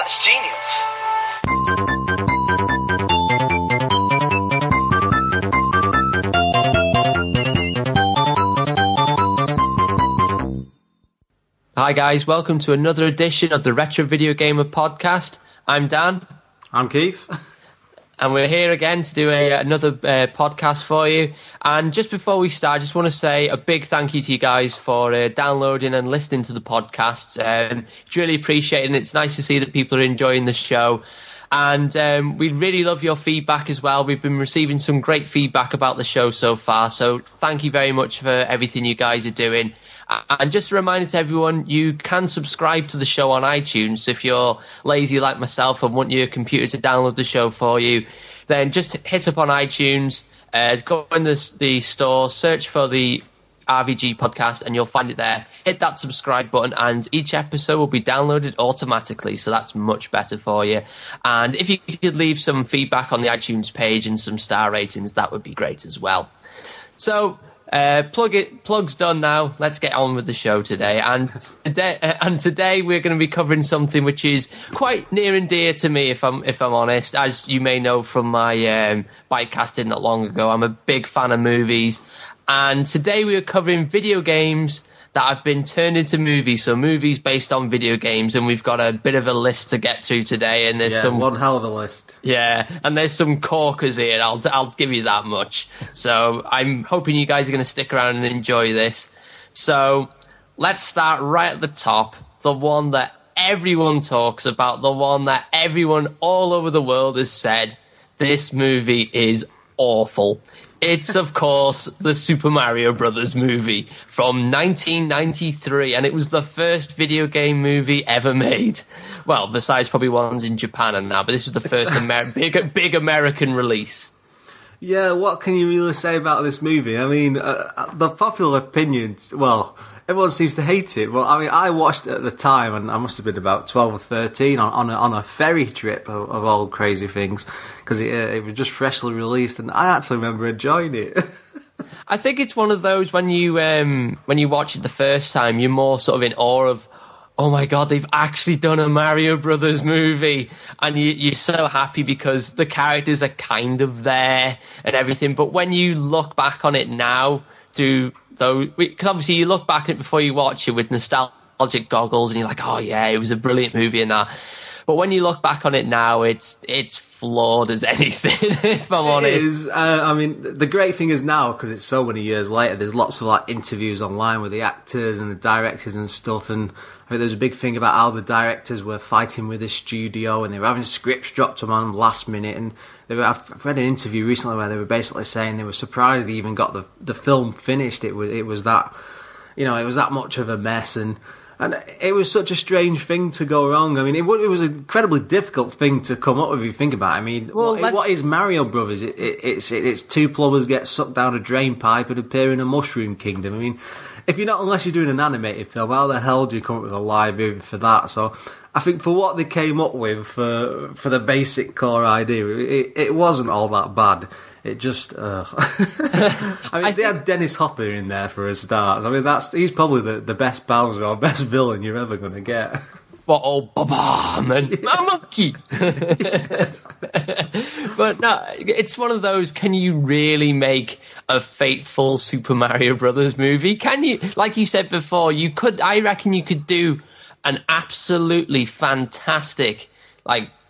That's genius. Hi guys, welcome to another edition of the Retro Video Gamer podcast. I'm Dan. I'm Keith. And we're here again to do another podcast for you. And just before we start, I just want to say a big thank you to you guys for downloading and listening to the podcasts. It's really appreciated, and it's nice to see that people are enjoying the show. And we really love your feedback as well. We've been receiving some great feedback about the show so far. So thank you very much for everything you guys are doing. And just a reminder to everyone, you can subscribe to the show on iTunes. If you're lazy like myself and want your computer to download the show for you, then just hit up on iTunes, go in the store, search for the RVG podcast, and you'll find it there. Hit that subscribe button, and each episode will be downloaded automatically, so that's much better for you. And if you could leave some feedback on the iTunes page and some star ratings, that would be great as well. So plug's done now. Let's get on with the show today. And today we're going to be covering something which is quite near and dear to me, if I'm honest. As you may know from my bike casting not long ago, I'm a big fan of movies. And today we are covering video games that have been turned into movies, so movies based on video games, and we've got a bit of a list to get through today. And there's one hell of a list. Yeah, and there's some corkers here, I'll give you that much. So I'm hoping you guys are going to stick around and enjoy this. So let's start right at the top, the one that everyone talks about, the one that everyone all over the world has said, this movie is awful. It's, of course, the Super Mario Brothers movie from 1993, and it was the first video game movie ever made. Well, besides probably ones in Japan and that, but this was the first big American release. Yeah, what can you really say about this movie? I mean, the popular opinion, well, everyone seems to hate it. Well, I mean, I watched it at the time, and I must have been about 12 or 13 on a ferry trip of all crazy things, because it was just freshly released, and I actually remember enjoying it. I think it's one of those when you watch it the first time, you're more sort of in awe of, oh my god, they've actually done a Mario Brothers movie, and you're so happy because the characters are kind of there and everything. But when you look back on it now, because obviously you look back at it before you watch it with nostalgic goggles, and you're like, oh yeah, it was a brilliant movie and that. But when you look back on it now, it's flawed as anything, if I'm honest. It is. I mean, the great thing is now, because it's so many years later, there's lots of interviews online with the actors and the directors and stuff, and I think there's a big thing about how the directors were fighting with the studio, and they were having scripts dropped on them last minute, and I've read an interview recently where they were basically saying they were surprised they even got the film finished. It was that, it was that much of a mess, and it was such a strange thing to go wrong. I mean, it was an incredibly difficult thing to come up with if you think about it. I mean, what is Mario Brothers? It's two plumbers get sucked down a drain pipe and appear in a mushroom kingdom. I mean, unless you're doing an animated film, how the hell do you come up with a live movie for that? So I think for what they came up with for the basic core idea, it wasn't all that bad. It just, I mean, they had Dennis Hopper in there for a start. I mean, he's probably the best Bowser or best villain you're ever going to get. What old Baba and a monkey. Yes. But no, it's one of those, can you really make a faithful Super Mario Brothers movie? Can you? Like you said before, I reckon you could do an absolutely fantastic,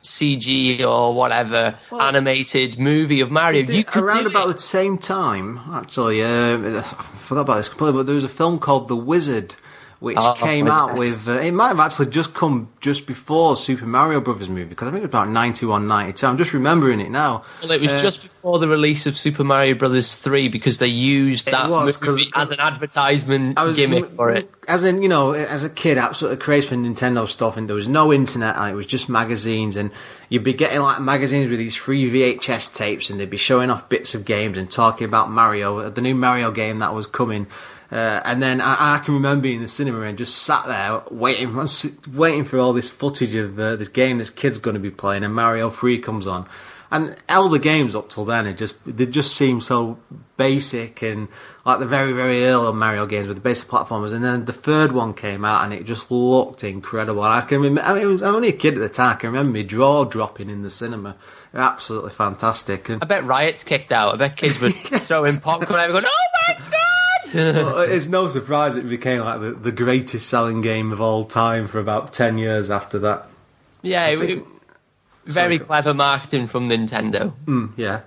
CG or whatever animated movie of Mario. You could around about the same time, actually. I forgot about this completely, but there was a film called The Wizard, which came out with... it might have actually just come just before Super Mario Brothers movie, because I think it was about 91, 92. I'm just remembering it now. Well, it was just before the release of Super Mario Brothers 3, because they used that movie as an advertisement gimmick for it. As a kid, absolutely crazy for Nintendo stuff, and there was no internet, and it was just magazines, and you'd be getting magazines with these free VHS tapes, and they'd be showing off bits of games and talking about Mario, the new Mario game that was coming. And then I can remember being in the cinema and just sat there waiting for all this footage of this game this kid's going to be playing, and Mario 3 comes on. And all the games up till then, they just seemed so basic, and like the very, very early Mario games with the basic platformers. And then the third one came out, and it just looked incredible. I can remember, I was only a kid at the time. I can remember my jaw dropping in the cinema. Absolutely fantastic. And I bet riots kicked out. I bet kids were throwing popcorn and going, "Oh my god!" Well, it's no surprise it became like the greatest selling game of all time for about 10 years after that. Yeah, very clever marketing from Nintendo. Yeah.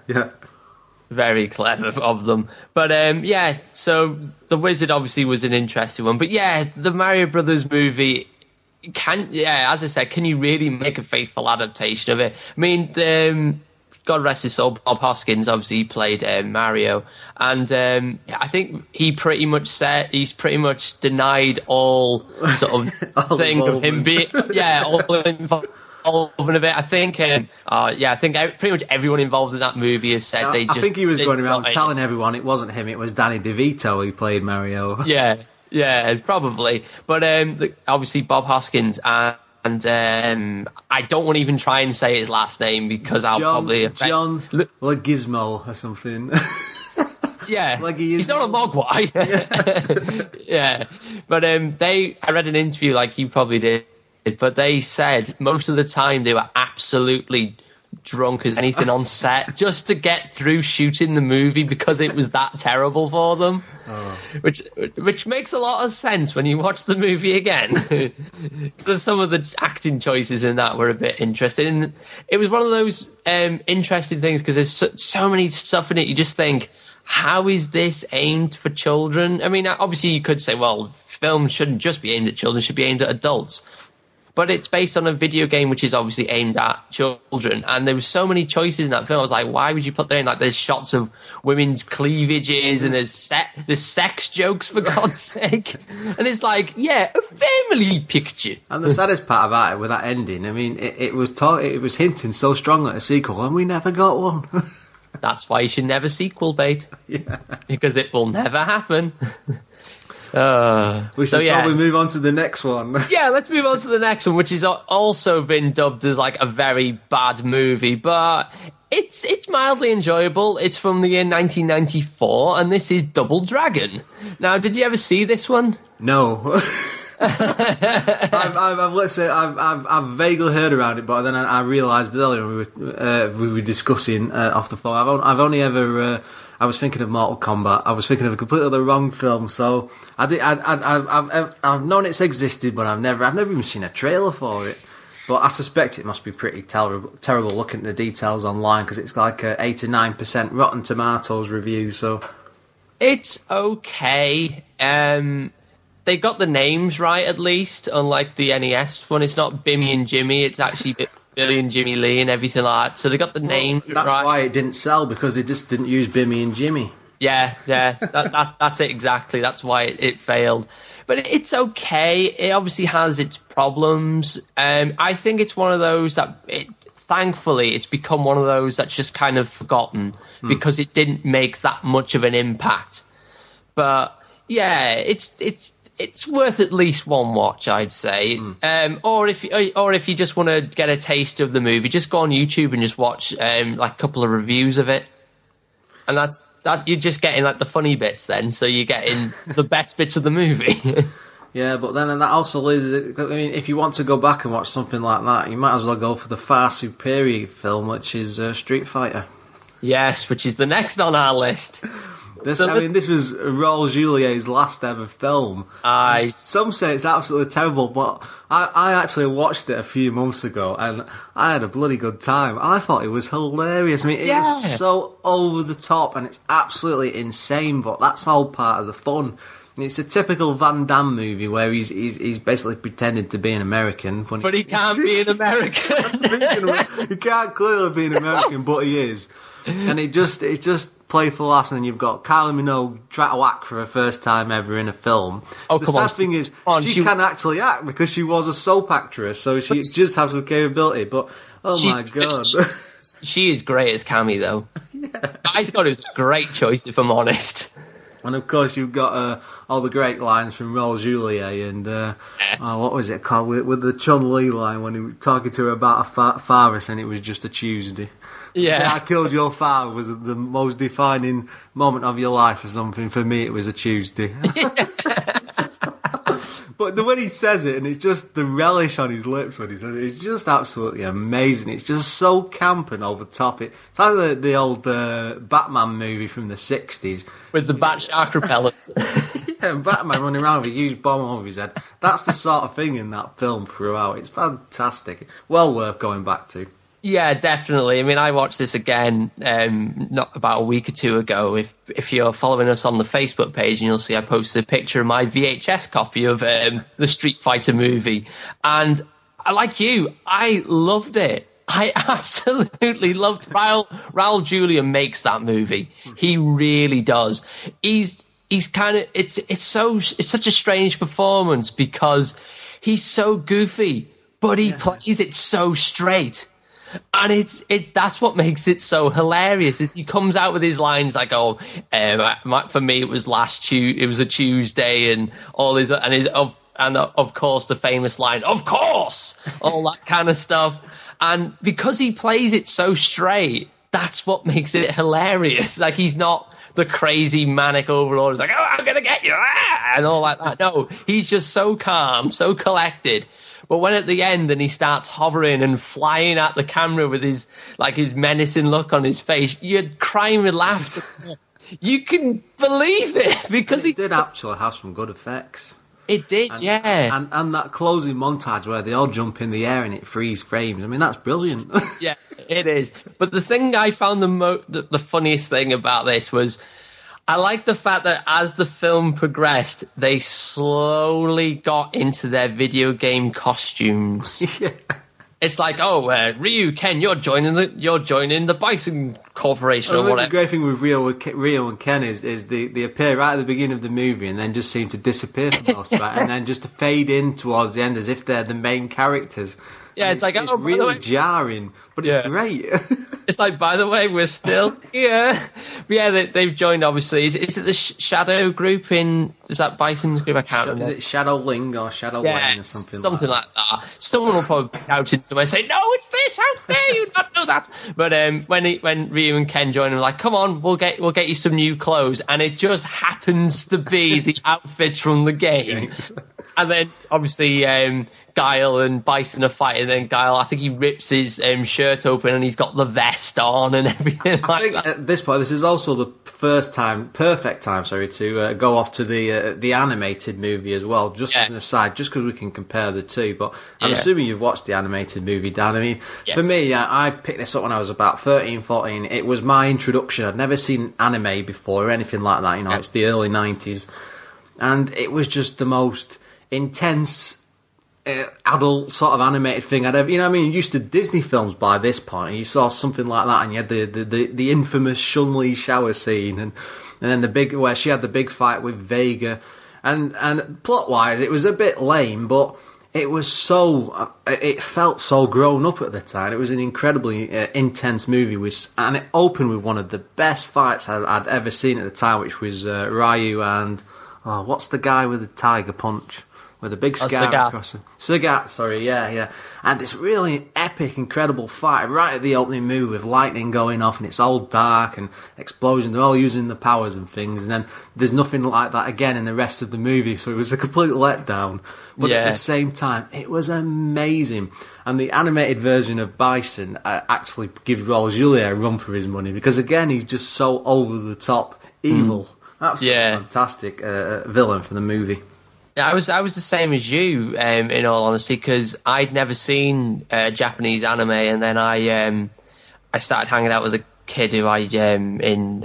Very clever of them. But so The Wizard obviously was an interesting one. But yeah, the Mario Brothers movie, as I said, can you really make a faithful adaptation of it? I mean, God rest his soul, Bob Hoskins obviously played Mario, and I think he pretty much said he's pretty much denied all sort of thing of him being all involved of it. I think pretty much everyone involved in that movie has said I think he was going around telling everyone it wasn't him, it was Danny DeVito who played Mario. Yeah, probably. But obviously Bob Hoskins and I don't want to even try and say his last name because I'll probably affect... John Leguizamo or something. Yeah, like he's not a mogwai. Yeah, but I read an interview like you probably did, but they said most of the time they were absolutely drunk as anything on set just to get through shooting the movie because it was that terrible for them. Which makes a lot of sense when you watch the movie again. Because some of the acting choices in that were a bit interesting. It was one of those interesting things because there's so many stuff in it. You just think, how is this aimed for children? I mean, obviously you could say, well, films shouldn't just be aimed at children, should be aimed at adults. But it's based on a video game which is obviously aimed at children, and there were so many choices in that film. I was like, why would you put that in? Like, there's shots of women's cleavages, and there's sex jokes, for God's sake. And it's like, yeah, a family picture. And the saddest part about it with that ending, I mean, it was hinting so strongly at a sequel, and we never got one. That's why you should never sequel bait. Yeah. Because it will never happen. We should probably move on to the next one. Yeah, let's move on to the next one, which has also been dubbed as like a very bad movie, but it's mildly enjoyable. It's from the year 1994, and this is Double Dragon. Now, did you ever see this one? No. I've vaguely heard around it, but then I realised earlier we were discussing off the phone. I've only ever. I was thinking of Mortal Kombat. I was thinking of a completely the wrong film. So I've known it's existed, but I've never even seen a trailer for it. But I suspect it must be pretty terrible looking at the details online because it's like a 8 to 9% Rotten Tomatoes review. So it's okay. They got the names right at least, unlike the NES one. It's not Bimmy and Jimmy. It's actually Billy and Jimmy Lee and everything like that. So they got the names right. That's why it didn't sell, because they just didn't use Bimmy and Jimmy. Yeah. That's it exactly. That's why it failed. But it's okay. It obviously has its problems. I think it's one of those that thankfully it's become one of those that's just kind of forgotten because it didn't make that much of an impact. But yeah, it's worth at least one watch, I'd say. Or if you just want to get a taste of the movie, just go on YouTube and just watch like a couple of reviews of it. And that you're just getting like the funny bits then, so you're getting the best bits of the movie. Yeah, but then that also leaves it. I mean, if you want to go back and watch something like that, you might as well go for the far superior film, which is Street Fighter. Yes, which is the next on our list. This was Raul Julier's last ever film. Some say it's absolutely terrible, but I actually watched it a few months ago, and I had a bloody good time. I thought it was hilarious. I mean, it was so over the top, and it's absolutely insane, but that's all part of the fun. It's a typical Van Damme movie where he's basically pretending to be an American. But he can't be an American. He can't clearly be an American, but he is. And it just playful laughs, and then you've got Kylie Minogue try to act for her first time ever in a film. The sad thing is, she can actually act because she was a soap actress, so she just has some capability. But my god, she is great as Cammy though. Yeah. I thought it was a great choice, if I'm honest. And of course, you've got all the great lines from Raul Julia and what was it called with the Chun Li line when he was talking to her about a father saying it was just a Tuesday. Yeah, I killed your father was the most defining moment of your life or something. For me, it was a Tuesday. But the way he says it, and it's just the relish on his lips when he says it, it's just absolutely amazing. It's just so camp and over the top. It's like the old Batman movie from the 60s. with the bat shark repellent. Yeah, Batman running around with a huge bomb over his head. That's the sort of thing in that film throughout. It's fantastic. Well worth going back to. Yeah, definitely. I mean, I watched this again not about a week or two ago. If you're following us on the Facebook page, and you'll see I posted a picture of my VHS copy of the Street Fighter movie. And like you, I loved it. I absolutely loved Raul Julia makes that movie. He really does. He's kind of it's such a strange performance because he's so goofy, but he plays it so straight. And that's what makes it so hilarious. Is he comes out with his lines like, "Oh, for me it was it was a Tuesday," and all his and of course the famous line, "Of course," all that kind of stuff. And because he plays it so straight, that's what makes it hilarious. Like he's not the crazy manic overlord. He's like, "Oh, I'm gonna get you," and all like that. No, he's just so calm, so collected. But when at the end and he starts hovering and flying at the camera with his menacing look on his face, you're crying with laughter. You can believe it because he did actually have some good effects. It did, yeah. And that closing montage where they all jump in the air and it freeze frames. I mean, that's brilliant. Yeah, it is. But the thing I found the funniest thing about this was, I like the fact that as the film progressed, they slowly got into their video game costumes. Yeah. It's like, oh, Ryu, Ken, you're joining the Bison Corporation or whatever. The great thing with Ryu and Ken is they appear right at the beginning of the movie and then just seem to disappear for most of it, and then just to fade in towards the end as if they're the main characters. Yeah, it's really jarring, but it's great. It's like, by the way, we're still here. But yeah, they've joined, obviously. Is it the Shadow group is that Bison's group? I can't remember. Is it Shadow Ling or Shadow Lane or something like that? Someone will probably out in somewhere and say, "No, it's this out there, you not know that." But when Ryu and Ken join, they're like, "Come on, we'll get you some new clothes," and it just happens to be the outfits from the game. And then obviously Guile and Bison are fighting, and then Guile, I think he rips his shirt open and he's got the vest on and everything I think that. At this point, this is also the perfect time, to go off to the animated movie as well, just as an aside, just because we can compare the two. But I'm assuming you've watched the animated movie, Dan. I mean, for me, I picked this up when I was about 13, 14. It was my introduction. I'd never seen anime before or anything like that. It's the early 90s. And it was just the most intense adult sort of animated thing I'd ever, you're used to Disney films by this point, and you saw something like that, and you had the infamous Chun-Li shower scene, and then where she had the big fight with Vega, and plot-wise it was a bit lame, but it was it felt so grown up at the time. It was an incredibly intense movie, and it opened with one of the best fights I'd ever seen at the time, which was Ryu and what's the guy with the tiger punch? With a big scar across him. Sagat, sorry, yeah. And this really epic, incredible fight right at the opening movie with lightning going off, and it's all dark and explosions. They're all using the powers and things, and then there's nothing like that again in the rest of the movie, so it was a complete letdown. But at the same time, it was amazing. And the animated version of Bison actually gives Raul Julia a run for his money, because again, he's just so over the top evil. Absolutely fantastic villain for the movie. I was the same as you, in all honesty, because I'd never seen Japanese anime, and then I started hanging out with a kid who I in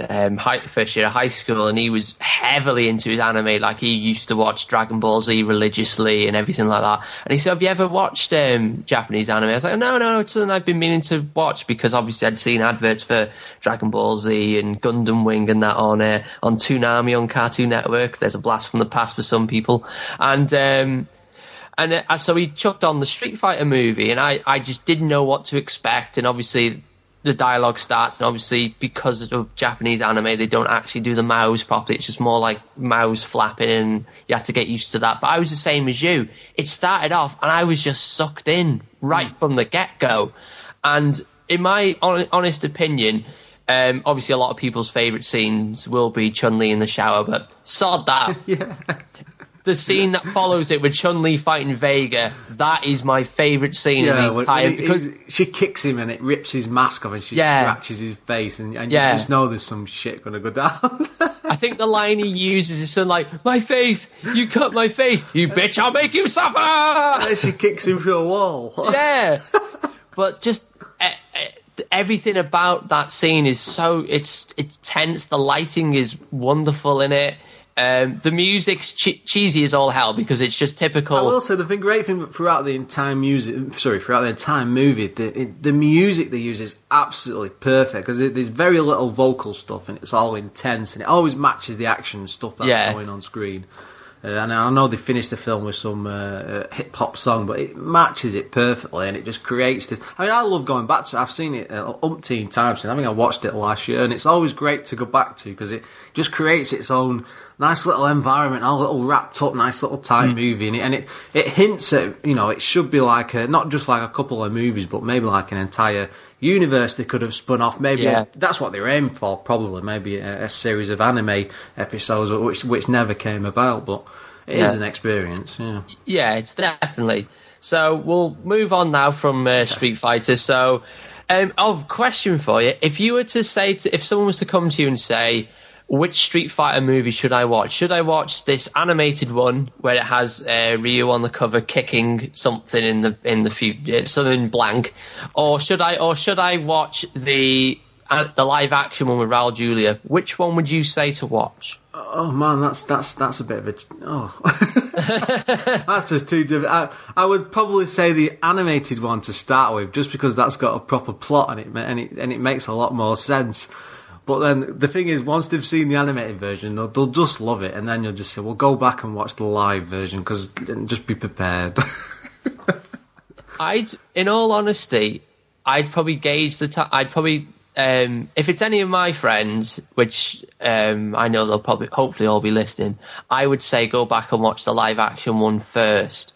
first year of high school, and he was heavily into his anime. Like, he used to watch Dragon Ball Z religiously and everything like that. And he said, "Have you ever watched Japanese anime?" I was like, no, it's something I've been meaning to watch, because obviously I'd seen adverts for Dragon Ball Z and Gundam Wing and that on Toonami on Cartoon Network. There's a blast from the past for some people. And so he chucked on the Street Fighter movie, and I just didn't know what to expect. And obviously the dialogue starts, and obviously because of Japanese anime, they don't actually do the mouths properly. It's just more like mouths flapping, and you have to get used to that. But I was the same as you. It started off, and I was just sucked in right from the get-go. And in my honest opinion, obviously a lot of people's favourite scenes will be Chun-Li in the shower, but sod that. Yeah. The scene that follows it with Chun-Li fighting Vega, that is my favourite scene in the entire... because she kicks him and it rips his mask off and she scratches his face, and you just know there's some shit going to go down. I think the line he uses is something like, "My face, you cut my face, you bitch, I'll make you suffer!" And she kicks him through a wall. Yeah. But just... everything about that scene is so... It's tense, the lighting is wonderful in it. The music's cheesy as all hell because it's just typical. I will say the great thing throughout the entire movie, the music they use is absolutely perfect because there's very little vocal stuff and it's all intense and it always matches the action stuff that's going on screen. And I know they finished the film with some hip hop song, but it matches it perfectly, and it just creates this. I mean, I love going back to it. I've seen it umpteen times, and I think I watched it last year, and it's always great to go back to because it just creates its own nice little environment, all little wrapped up, nice little tight movie, and it hints at, it should be like not just like a couple of movies, but maybe like an entire universe they could have spun off. Maybe that's what they were aiming for, probably. Maybe a series of anime episodes, which never came about, but it is an experience. Yeah, it's definitely. So we'll move on now from Street Fighter. So, question for you: if you were to say, if someone was to come to you and say, which Street Fighter movie should I watch? Should I watch this animated one where it has Ryu on the cover kicking something in the future, something blank, or should I watch the live action one with Raul Julia? Which one would you say to watch? Oh man, that's a bit of a that's just too difficult. I would probably say the animated one to start with, just because that's got a proper plot and it makes a lot more sense. But then the thing is, once they've seen the animated version, they'll just love it, and then you'll just say, "Well, go back and watch the live version," because just be prepared. In all honesty, I'd probably gauge the time. I'd probably, if it's any of my friends, which I know they'll probably, hopefully, all be listening, I would say go back and watch the live action one first,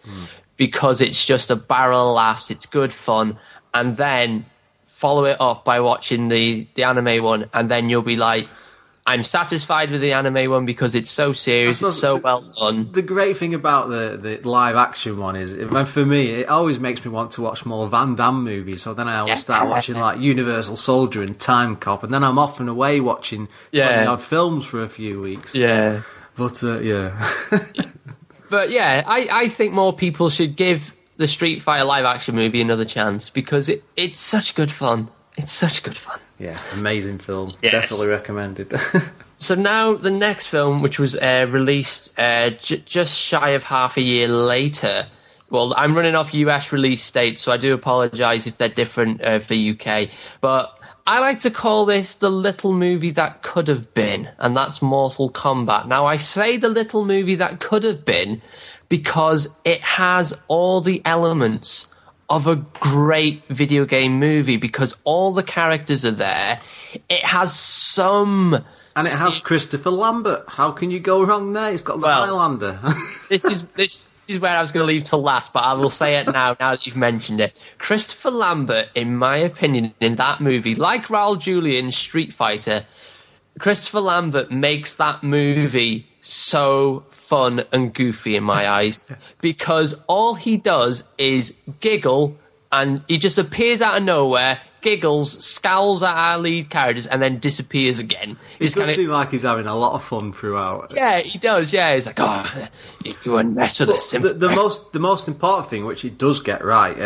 because it's just a barrel of laughs. It's good fun, and then follow it up by watching the anime one, and then you'll be like, I'm satisfied with the anime one because it's so serious, it's so well done. The great thing about the live action one is, for me, it always makes me want to watch more Van Damme movies, so then I always start watching like Universal Soldier and Time Cop, and then I'm off and away watching 20-odd films for a few weeks. Yeah. But, But yeah, I think more people should give the Street Fighter live action movie another chance because it's such good fun. It's such good fun. Yeah, amazing film. Yes. Definitely recommended. So now the next film, which was released just shy of half a year later. Well, I'm running off US release dates, so I do apologise if they're different for UK. But I like to call this the little movie that could have been, and that's Mortal Kombat. Now, I say the little movie that could have been because it has all the elements of a great video game movie, because all the characters are there. It has some... And it has Christopher Lambert. How can you go wrong there? He's got the Highlander. This is where I was going to leave till last, but I will say it now that you've mentioned it. Christopher Lambert, in my opinion, in that movie, like Raul Julia in Street Fighter, Christopher Lambert makes that movie so fun and goofy in my eyes, because all he does is giggle, and he just appears out of nowhere, giggles, scowls at our lead characters, and then disappears again. It does seem like he's having a lot of fun throughout. Yeah, he does, yeah. He's like, you wouldn't mess with us. The most important thing, which he does get right,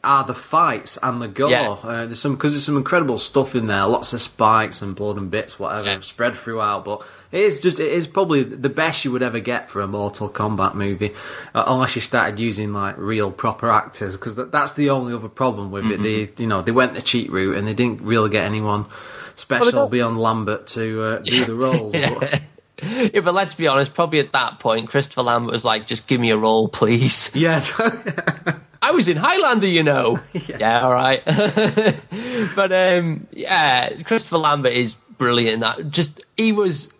are the fights and the gore. Yeah. There's some incredible stuff in there, lots of spikes and blood and bits, whatever, spread throughout, but it is probably the best you would ever get for a Mortal Kombat movie, unless you started using like real proper actors, because that's the only other problem with it. They went the cheat route and they didn't really get anyone special beyond Lambert to do the roles. Yeah, but let's be honest, probably at that point, Christopher Lambert was like, just give me a role, please. Yes. I I was in Highlander, you know. Yeah, all right. But yeah, Christopher Lambert is brilliant in that. He was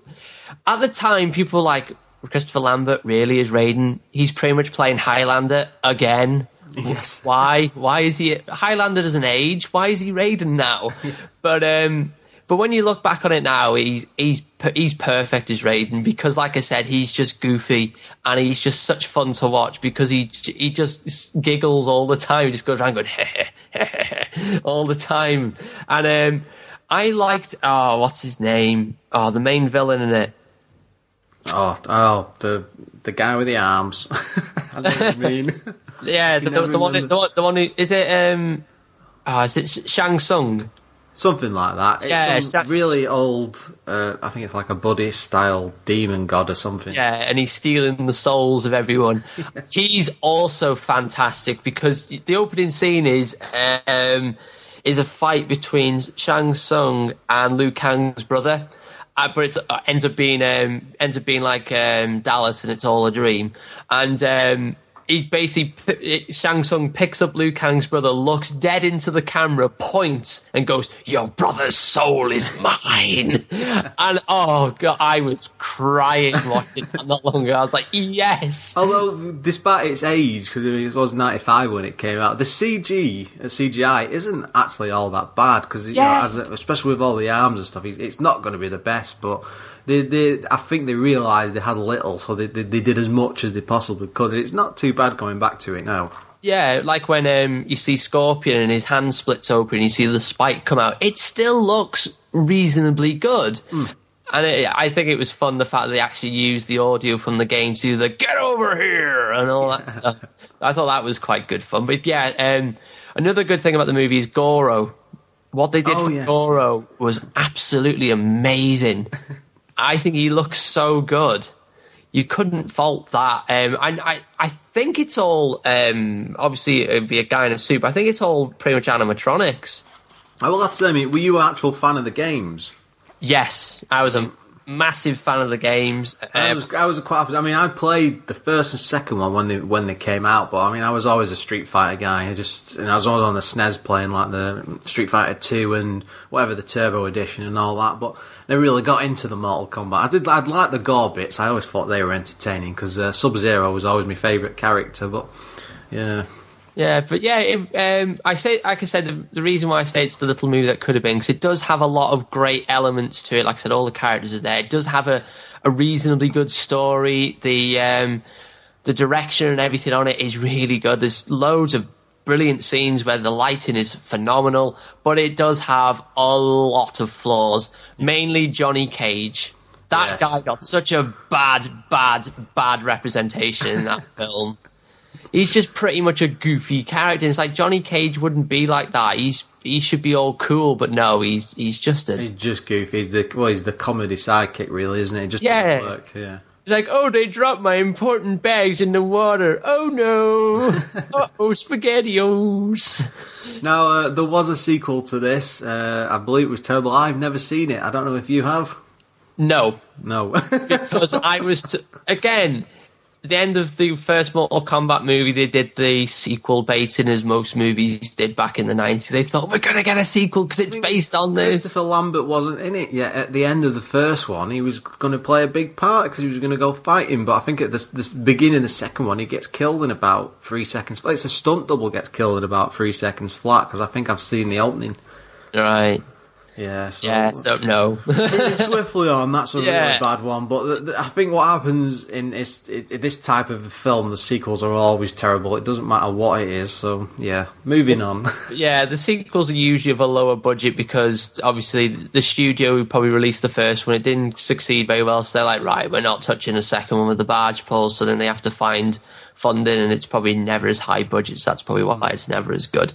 at the time. People were like, Christopher Lambert really is Raiden. He's pretty much playing Highlander again. Yes. Why? Why is he? Highlander doesn't age. Why is he Raiden now? But when you look back on it now, he's perfect as Raiden because, like I said, he's just goofy and he's just such fun to watch because he just giggles all the time. He just goes around going all the time. And I liked what's his name? The main villain in it. The guy with the arms. I know what you mean. Yeah, the one who is it? Is it Shang Tsung? Something like that. It's some really old. I think it's like a Buddhist-style demon god or something. Yeah, and he's stealing the souls of everyone. Yes. He's also fantastic because the opening scene is a fight between Shang Tsung and Liu Kang's brother. But it ends up being like Dallas, and it's all a dream. And he basically Shang Tsung picks up Liu Kang's brother, looks dead into the camera, points, and goes, "Your brother's soul is mine." And oh god, I was crying watching that not long ago. I was like, yes. Although, despite its age, because it was 95 when it came out, the CGI isn't actually all that bad because especially with all the arms and stuff, it's not going to be the best, but. I think they realised they had little, so they did as much as they possibly could. And it's not too bad going back to it now. Yeah, like when you see Scorpion and his hand splits open and you see the spike come out, it still looks reasonably good. Mm. And I think it was fun, the fact that they actually used the audio from the game to do the "get over here" and all that stuff. I thought that was quite good fun. But yeah, another good thing about the movie is Goro. What they did for Goro was absolutely amazing. I think he looks so good. You couldn't fault that. I think it's all, obviously it'd be a guy in a suit, but I think it's all pretty much animatronics. I will have to say, I mean, were you an actual fan of the games? Yes, I was a massive fan of the games. I was quite. I mean, I played the first and second one when they came out, but I mean, I was always a Street Fighter guy. I was always on the SNES playing like the Street Fighter 2 and whatever the Turbo Edition and all that, but never really got into the Mortal Kombat. I'd like the gore bits. I always thought they were entertaining because Sub-Zero was always my favourite character. But yeah. Yeah, but yeah, I say, like I said, the reason why I say it's the little movie that could have been, because it does have a lot of great elements to it. Like I said, all the characters are there. It does have a reasonably good story. The direction and everything on it is really good. There's loads of brilliant scenes where the lighting is phenomenal, but it does have a lot of flaws. Mainly Johnny Cage. That guy got such a bad representation in that film. He's just pretty much a goofy character. It's like Johnny Cage wouldn't be like that. He should be all cool, but no, he's just goofy. He's the comedy sidekick, really, isn't it? It just doesn't work. Yeah. He's like, oh, they dropped my important bags in the water. Oh no! SpaghettiOs. Now there was a sequel to this. I believe it was terrible. I've never seen it. I don't know if you have. No. Because I was again. At the end of the first Mortal Kombat movie, they did the sequel baiting, as most movies did back in the 90s. They thought, we're going to get a sequel because it's based on this. Christopher Lambert wasn't in it yet. At the end of the first one, he was going to play a big part because he was going to go fighting. But I think at the beginning of the second one, he gets killed in about 3 seconds. It's a stunt double gets killed in about 3 seconds flat because I think I've seen the opening. Right. Yeah, so no. Swiftly on, that's a really bad one. But I think what happens in this type of film, the sequels are always terrible. It doesn't matter what it is. So, yeah, moving on. Yeah, the sequels are usually of a lower budget because, obviously, the studio who probably released the first one, it didn't succeed very well. So they're like, right, we're not touching a second one with the barge pulls. So then they have to find funding, and it's probably never as high budget. So that's probably why it's never as good.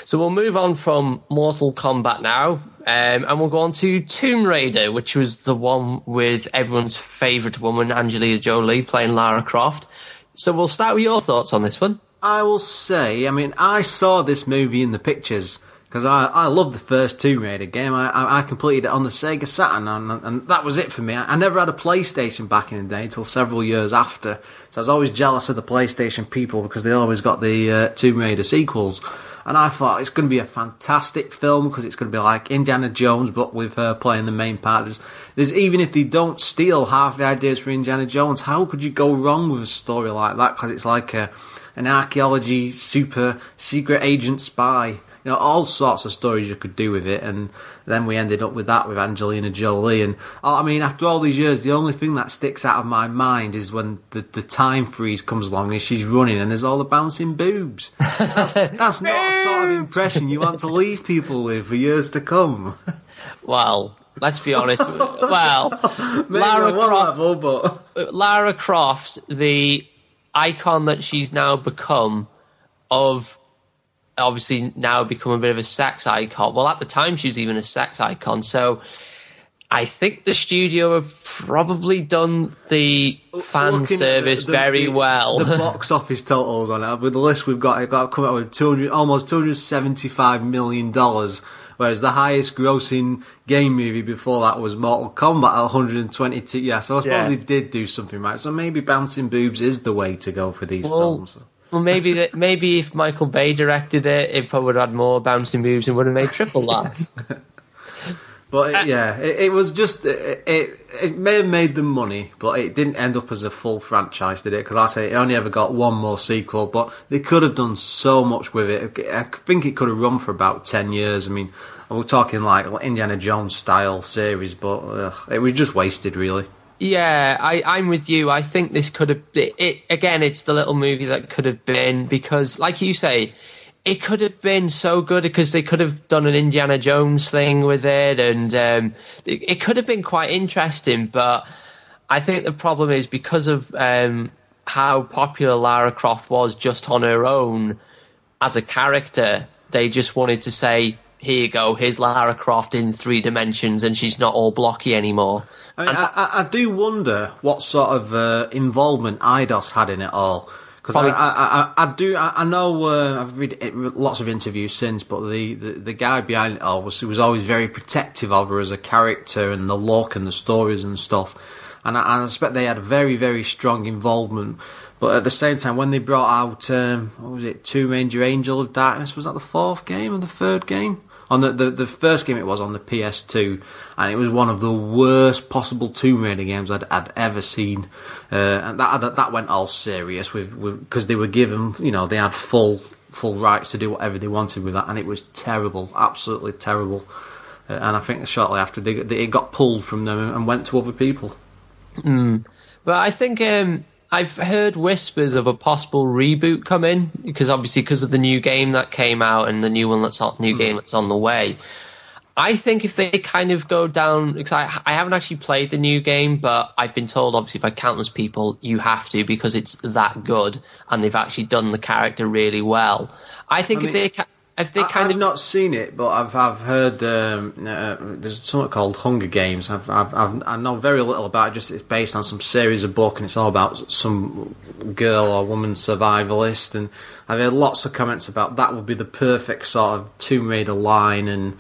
So we'll move on from Mortal Kombat now. And we'll go on to Tomb Raider, which was the one with everyone's favourite woman, Angelina Jolie, playing Lara Croft. So we'll start with your thoughts on this one. I will say, I mean, I saw this movie in the pictures Because I love the first Tomb Raider game. I completed it on the Sega Saturn, and that was it for me. I never had a PlayStation back in the day until several years after. So I was always jealous of the PlayStation people because they always got the Tomb Raider sequels. And I thought it's going to be a fantastic film because it's going to be like Indiana Jones, but with her playing the main part. There's even if they don't steal half the ideas for Indiana Jones, how could you go wrong with a story like that? Because it's like an archaeology super secret agent spy. You know, all sorts of stories you could do with it, and then we ended up with that with Angelina Jolie. And I mean, after all these years, the only thing that sticks out of my mind is when the time freeze comes along and she's running and there's all the bouncing boobs. That's not the sort of impression you want to leave people with for years to come. Well, let's be honest. Well, Lara Croft, the icon that she's now become of... obviously now become a bit of a sex icon. Well, at the time she was even a sex icon, so I think the studio have probably done the fan service very well. The box office totals on it, with the list we've got, it got to come out with almost $275 million, whereas the highest grossing game movie before that was Mortal Kombat at 122. Yeah, so I suppose they did do something right. So maybe bouncing boobs is the way to go for these films. Well, maybe if Michael Bay directed it, it probably would have had more bouncing boobs and would have made triple that. But it was just it may have made them money, but it didn't end up as a full franchise, did it? Because I say it only ever got one more sequel, but they could have done so much with it. I think it could have run for about 10 years. I mean, we're talking like Indiana Jones style series, but it was just wasted, really. Yeah, I'm with you. I think this could have... Again, it's the little movie that could have been, because, like you say, it could have been so good because they could have done an Indiana Jones thing with it, and it could have been quite interesting, but I think the problem is because of how popular Lara Croft was just on her own as a character, they just wanted to say, here you go, here's Lara Croft in 3 dimensions, and she's not all blocky anymore. I mean, I do wonder what sort of involvement Eidos had in it all. Because I know I've read lots of interviews since, but the guy behind it all was always very protective of her as a character and the look and the stories and stuff. And I suspect they had a very, very strong involvement. But at the same time, when they brought out, what was it, Tomb Raider Angel of Darkness, was that the 4th game or the 3rd game? On the first game it was on the PS2, and it was one of the worst possible Tomb Raider games I'd ever seen. And that went all serious because they were given, you know, they had full rights to do whatever they wanted with that, and it was terrible, absolutely terrible. And I think shortly after it got pulled from them and went to other people. But I think I've heard whispers of a possible reboot coming because of the new game that came out and the new game that's on the way. I think if they kind of go down, because I haven't actually played the new game, but I've been told obviously by countless people you have to because it's that good and they've actually done the character really well. I've not seen it, but I've heard there's something called Hunger Games. I know very little about it. Just it's based on some series of book, and it's all about some girl or woman survivalist. And I've heard lots of comments about that would be the perfect sort of Tomb Raider line and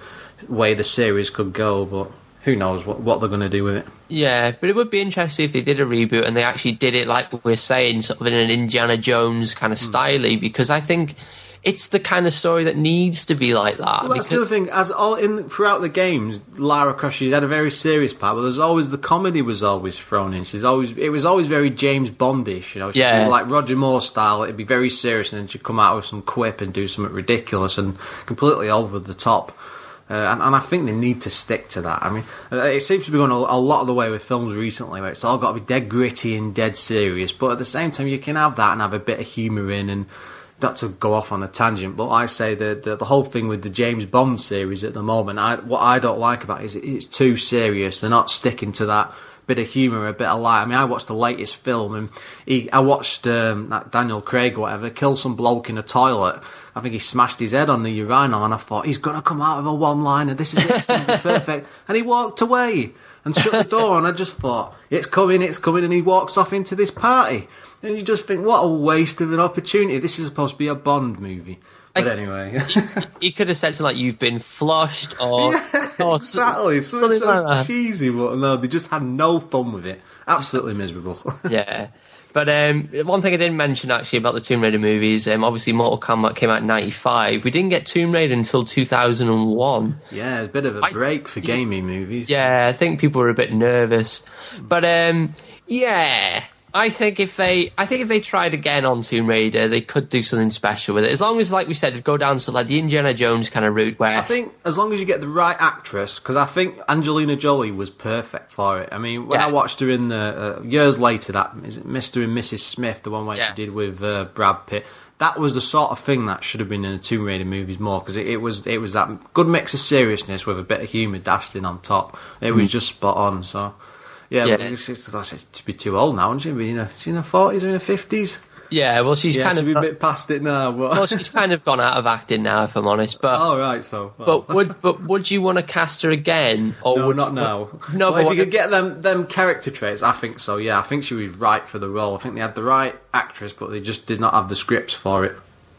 way the series could go. But who knows what they're going to do with it? Yeah, but it would be interesting if they did a reboot and they actually did it like we're saying, sort of in an Indiana Jones kind of style, because I think it's the kind of story that needs to be like that. Well, that's the other thing. Throughout the games, Lara Croft, she had a very serious part, but there's always the comedy was always thrown in. It was always very James Bondish, you know. She'd be like Roger Moore style. It'd be very serious, and then she'd come out with some quip and do something ridiculous and completely over the top. And I think they need to stick to that. I mean, it seems to be going a lot of the way with films recently, where it's all got to be dead gritty and dead serious. But at the same time, you can have that and have a bit of humour in and. Not to go off on a tangent, but I say the whole thing with the James Bond series at the moment, what I don't like about it is it's too serious. They're not sticking to that bit of humour, a bit of light. I mean, I watched the latest film, and I watched that Daniel Craig or whatever kill some bloke in a toilet. I think he smashed his head on the urinal, and I thought, he's going to come out of a one-liner, this is it's going to be perfect. And he walked away and shut the door, and I just thought, it's coming, and he walks off into this party. And you just think, what a waste of an opportunity. This is supposed to be a Bond movie. But anyway. He could have said something like, you've been flushed, or... Yeah, or exactly. Something so like that. Cheesy, but no, they just had no fun with it. Absolutely miserable. Yeah. But one thing I didn't mention actually about the Tomb Raider movies, obviously Mortal Kombat came out in 95. We didn't get Tomb Raider until 2001. Yeah, a bit of a break for gaming movies. Yeah, I think people were a bit nervous. But yeah, I think if they tried again on Tomb Raider, they could do something special with it. As long as, like we said, go down to like the Indiana Jones kind of route where... I think as long as you get the right actress, because I think Angelina Jolie was perfect for it. I mean, when I watched her in the... years later, that is it Mr. and Mrs. Smith, the one where she did with Brad Pitt, that was the sort of thing that should have been in the Tomb Raider movies more, because it was that good mix of seriousness with a bit of humour dashed in on top. It was just spot on, so... Yeah, but it's to be too old now, isn't she? She's in her 40s or in her 50s? Yeah, well, she's kind of... a bit past it now. But... Well, she's kind of gone out of acting now, if I'm honest. But right, so... Well. But would you want to cast her again? Or no, not now. No, but if you could get them character traits, I think so, yeah. I think she was right for the role. I think they had the right actress, but they just did not have the scripts for it.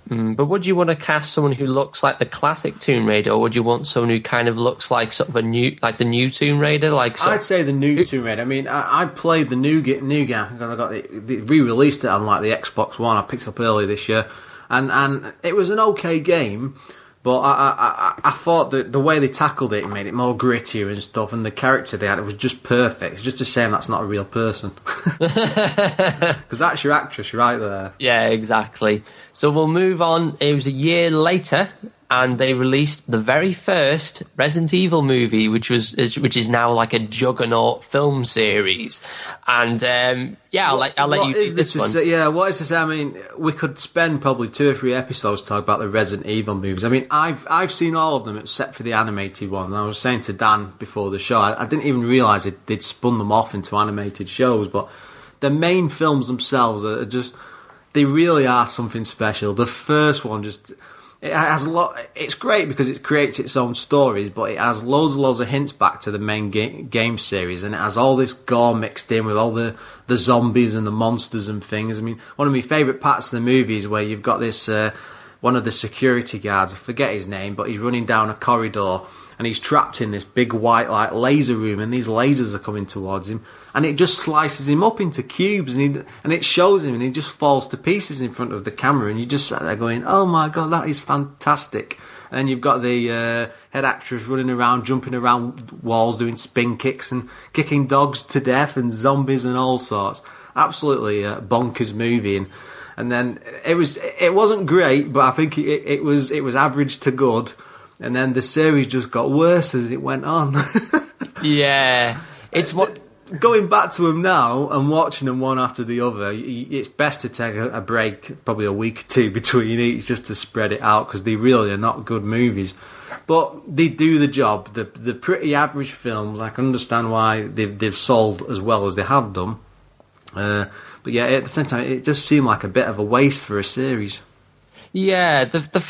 But would you want to cast someone who looks like the classic Tomb Raider, or would you want someone who kind of looks like sort of the new Tomb Raider? I'd say the new Tomb Raider. I mean, I played the new game because I got they re-released it on like the Xbox One. I picked it up early this year, and it was an okay game. But I thought that the way they tackled it made it more grittier and stuff, and the character they had, it was just perfect. It's just a shame that's not a real person. Because that's your actress right there. Yeah, exactly. So we'll move on. It was a year later, and they released the very first Resident Evil movie, which is now like a juggernaut film series. And I'll let you do this one. What is to say? I mean, we could spend probably 2 or 3 episodes talking about the Resident Evil movies. I mean, I've seen all of them except for the animated ones. And I was saying to Dan before the show, I didn't even realise they'd spun them off into animated shows. But the main films themselves are just, they really are something special. The first one just... It has it's great because it creates its own stories, but it has loads and loads of hints back to the main game series, and it has all this gore mixed in with all the zombies and the monsters and things. I mean, one of my favourite parts of the movie is where you've got this one of the security guards, I forget his name, but he's running down a corridor and he's trapped in this big white like laser room, and these lasers are coming towards him, and it just slices him up into cubes, and it shows him, and he just falls to pieces in front of the camera, and you just sat there going, oh my god, that is fantastic. And then you've got the head actress running around, jumping around walls, doing spin kicks and kicking dogs to death and zombies and all sorts. Absolutely bonkers movie. And then it wasn't great, but I think it was average to good. And then the series just got worse as it went on. Yeah, it's what. Going back to them now and watching them one after the other, it's best to take a break, probably a week or 2 between each, just to spread it out, because they really are not good movies. But they do the job. They're pretty average films. I can understand why they've sold as well as they have done. But yeah, at the same time, it just seemed like a bit of a waste for a series. Yeah,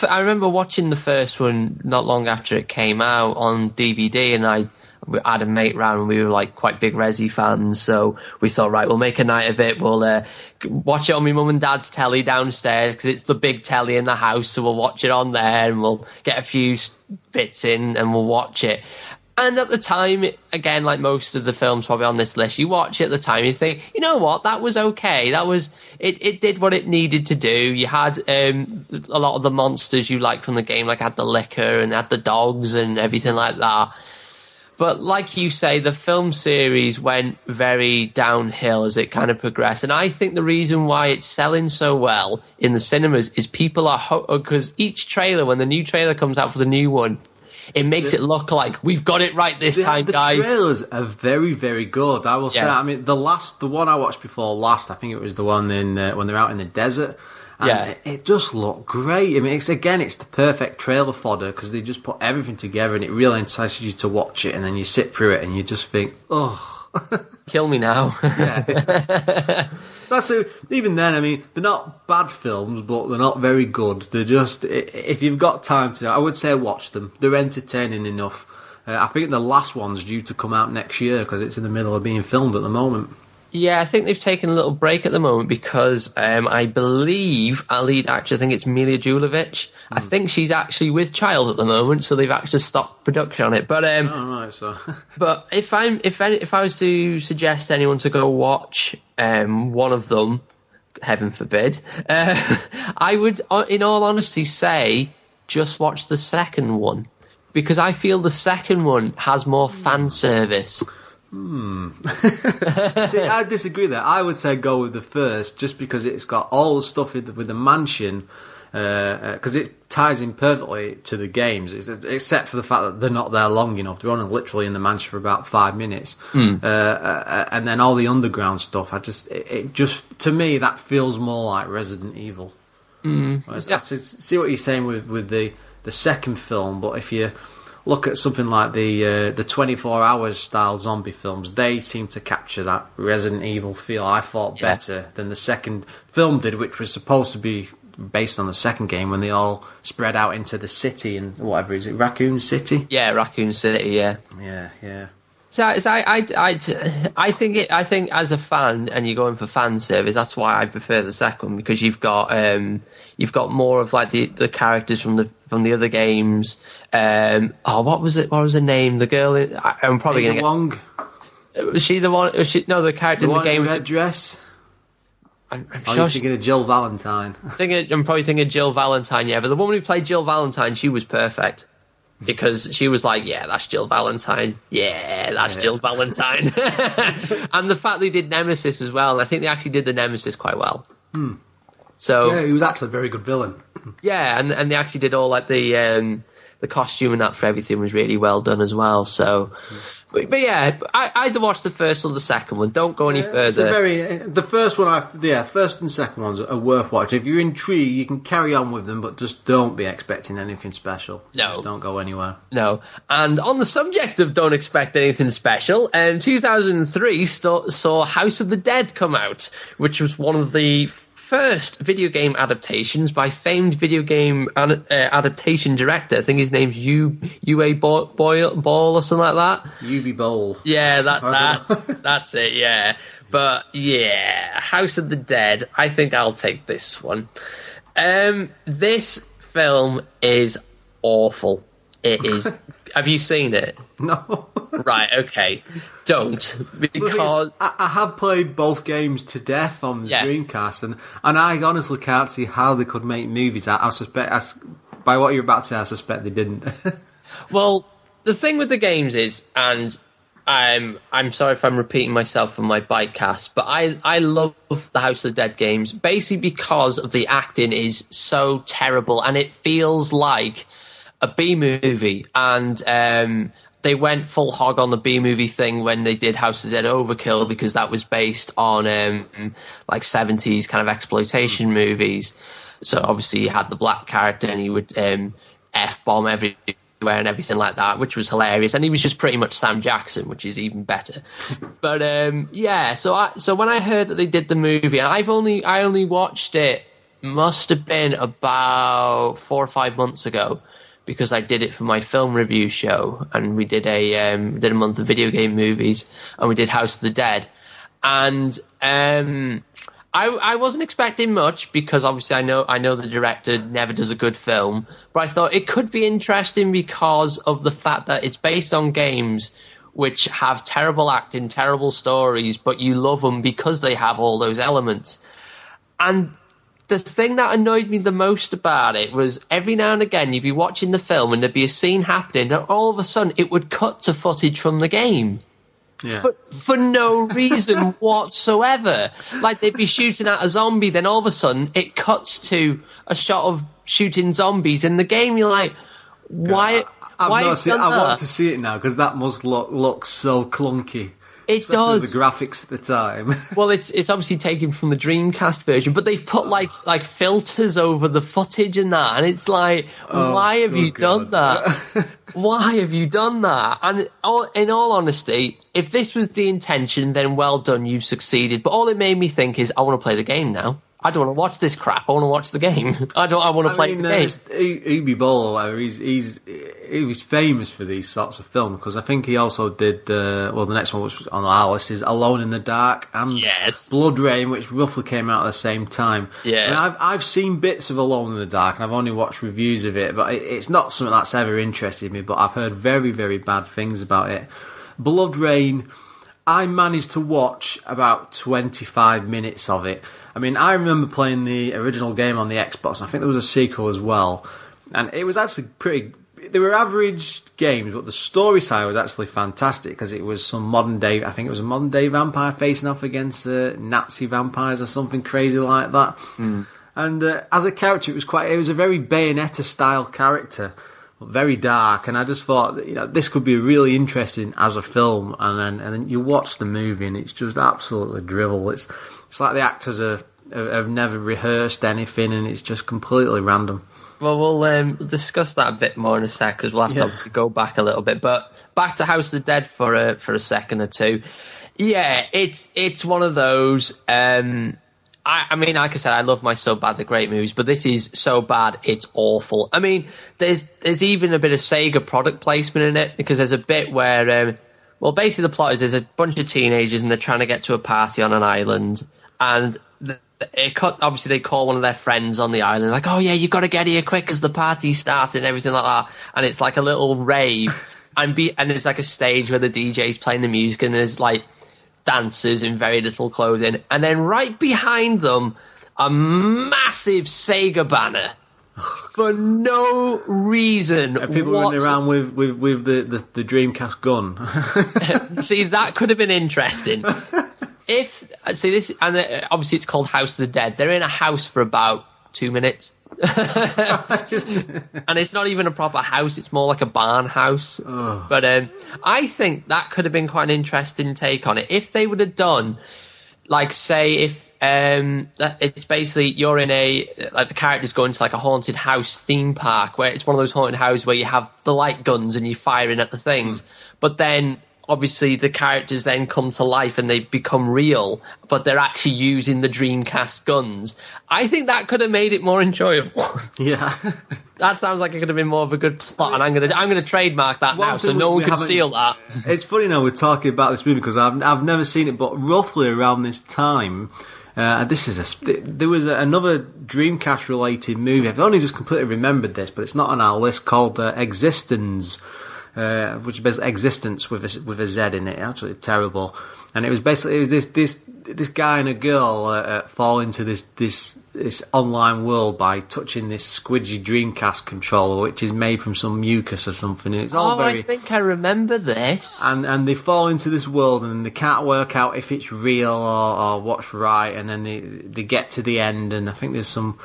I remember watching the first one not long after it came out on DVD, and I had a mate round, and we were like quite big Resi fans, so we thought, right, we'll make a night of it. We'll watch it on my mum and dad's telly downstairs, because it's the big telly in the house, so we'll watch it on there, and we'll get a few bits in and we'll watch it. And at the time, again, like most of the films probably on this list, you watch it at the time, you think, you know what, that was okay. That was it did what it needed to do. You had a lot of the monsters you liked from the game, like had the liquor and had the dogs and everything like that. But like you say, the film series went very downhill as it kind of progressed. And I think the reason why it's selling so well in the cinemas is people are... Because each trailer, when the new trailer comes out for the new one, it makes it look like we've got it right this time, guys. The trailers are very, very good, I will say. I mean, the one I watched before last, I think it was the one in when they're out in the desert. And it just looked great. I mean, it's the perfect trailer fodder, because they just put everything together, and it really entices you to watch it, and then you sit through it and you just think, oh, Kill me now. Yeah. Even then, I mean, they're not bad films, but they're not very good. They're just, if you've got time to, I would say watch them. They're entertaining enough. I think the last one's due to come out next year because it's in the middle of being filmed at the moment. Yeah, I think they've taken a little break at the moment because I believe our lead actor, I think it's Mila Jovovich, I think she's actually with child at the moment, so they've actually stopped production on it. But right, so. But if I was to suggest anyone to go watch one of them, heaven forbid, I would, in all honesty, say just watch the second one because I feel the second one has more fan service. See, I disagree there. I would say go with the first, just because it's got all the stuff with the mansion, because it ties in perfectly to the games, except for the fact that they're not there long enough. They're only literally in the mansion for about 5 minutes, and then all the underground stuff. It just to me that feels more like Resident Evil. I see what you're saying with the second film, but if you look at something like the 24 hours style zombie films, they seem to capture that Resident Evil feel, I thought, better than the second film did, which was supposed to be based on the second game when they all spread out into the city and whatever, is it Raccoon City? Yeah, Raccoon City, yeah. Yeah. So I think as a fan, and you're going for fan service, that's why I prefer the second one, because you've got more of like the characters from the other games. What was it? What was her name? The girl. I'm probably going to get. Wong. Was she the one? No, the character in the game. The red dress. I'm sure you're thinking of Jill Valentine. I'm probably thinking Jill Valentine. Yeah, but the woman who played Jill Valentine, she was perfect. Because she was like, yeah, that's Jill Valentine. Yeah, that's Jill Valentine. And the fact they did Nemesis as well, and I think they actually did the Nemesis quite well. So yeah, he was actually a very good villain. Yeah, and they actually did all like the costume and that for everything was really well done as well. So, but yeah, I either watch the first or the second one. Don't go any further. The first one, first and second ones are worth watching. If you're intrigued, you can carry on with them, but just don't be expecting anything special. No, just don't go anywhere. No. And on the subject of don't expect anything special, 2003 saw House of the Dead come out, which was one of the first video game adaptations by famed video game adaptation director. I think his name's Uwe Boll or something like that. Uwe Boll. Yeah, that's it, yeah. But yeah, House of the Dead, I think I'll take this one. This film is awful. It is. Have you seen it? No. Right, okay. Don't, because I have played both games to death on the Dreamcast, and I honestly can't see how they could make movies. I suspect, by what you're about to say, I suspect they didn't. Well, the thing with the games is, and I'm sorry if I'm repeating myself from my bike cast, but I love the House of the Dead games, basically because of the acting is so terrible, and it feels like a B-movie, and they went full hog on the B-movie thing when they did House of the Dead Overkill, because that was based on like 70s kind of exploitation movies. So obviously you had the black character and he would F-bomb everywhere and everything like that, which was hilarious. And he was just pretty much Sam Jackson, which is even better. But so when I heard that they did the movie, and I only watched it, must have been about 4 or 5 months ago, because I did it for my film review show, and we did a month of video game movies, and we did House of the Dead, and I wasn't expecting much, because obviously I know the director never does a good film, but I thought it could be interesting because of the fact that it's based on games which have terrible acting, terrible stories, but you love them because they have all those elements. And the thing that annoyed me the most about it was every now and again you'd be watching the film and there'd be a scene happening, and all of a sudden it would cut to footage from the game. Yeah. For no reason whatsoever. Like they'd be shooting at a zombie, then all of a sudden it cuts to a shot of shooting zombies in the game. You're like, why? I want to see it now, because that must look so clunky. It Especially does. with the graphics at the time. Well, it's obviously taken from the Dreamcast version, but they've put like filters over the footage and that, and it's like, why have you done that? Why have you done that? And in all honesty, if this was the intention, then well done, you've succeeded. But all it made me think is, I want to play the game now. I don't want to watch this crap. I want to watch the game. I want to play the game. Uwe Boll, or whatever, he was famous for these sorts of films, because I think he also did the next one which was on our list is Alone in the Dark and Blood Rain, which roughly came out at the same time. Yes. I mean, I've seen bits of Alone in the Dark and I've only watched reviews of it, but it's not something that's ever interested me, but I've heard very, very bad things about it. Blood Rain, I managed to watch about 25 minutes of it. I mean, I remember playing the original game on the Xbox. I think there was a sequel as well. And it was actually they were average games, but the story side was actually fantastic, because it was some modern day, I think it was a modern day vampire facing off against Nazi vampires or something crazy like that. And as a character, it was a very Bayonetta style character, very dark, and I just thought, this could be really interesting as a film, and then you watch the movie and it's just absolutely drivel. It's like the actors have never rehearsed anything, and it's just completely random. Well, we'll discuss that a bit more in a sec, because we'll have to obviously go back a little bit. But back to House of the Dead for a second or two. Yeah, it's one of those. I mean, like I said, I love my So Bad They're Great movies, but this is so bad it's awful. I mean, there's even a bit of Sega product placement in it, because there's a bit where, basically the plot is there's a bunch of teenagers and they're trying to get to a party on an island, and obviously they call one of their friends on the island, like, oh yeah, you got to get here quick because the party's starting and everything like that, and it's like a little rave, and there's like a stage where the DJ's playing the music and there's like dancers in very little clothing, and then right behind them a massive Sega banner for no reason. And people running around with the Dreamcast gun. See, that could have been interesting. Obviously it's called House of the Dead. They're in a house for about 2 minutes. And it's not even a proper house, it's more like a barn house. But I think that could have been quite an interesting take on it if they would have done, like, say, if it's basically you're in the characters go into like a haunted house theme park, where it's one of those haunted houses where you have the light guns and you're firing at the things, but then obviously the characters then come to life and they become real, but they're actually using the Dreamcast guns. I think that could have made it more enjoyable. Yeah. That sounds like it could have been more of a good plot, and I'm gonna trademark that now, so no one can steal that. It's funny now we're talking about this movie, because I've never seen it, but roughly around this time, there was another Dreamcast related movie. I've only just completely remembered this, but it's not on our list, called Existence. Which is basically Existence with a Z in it. Absolutely terrible. And it was this guy and a girl fall into this online world by touching this squidgy Dreamcast controller, which is made from some mucus or something. And it's all I think I remember this. And they fall into this world and they can't work out if it's real or what's right. And then they get to the end, and I think there's some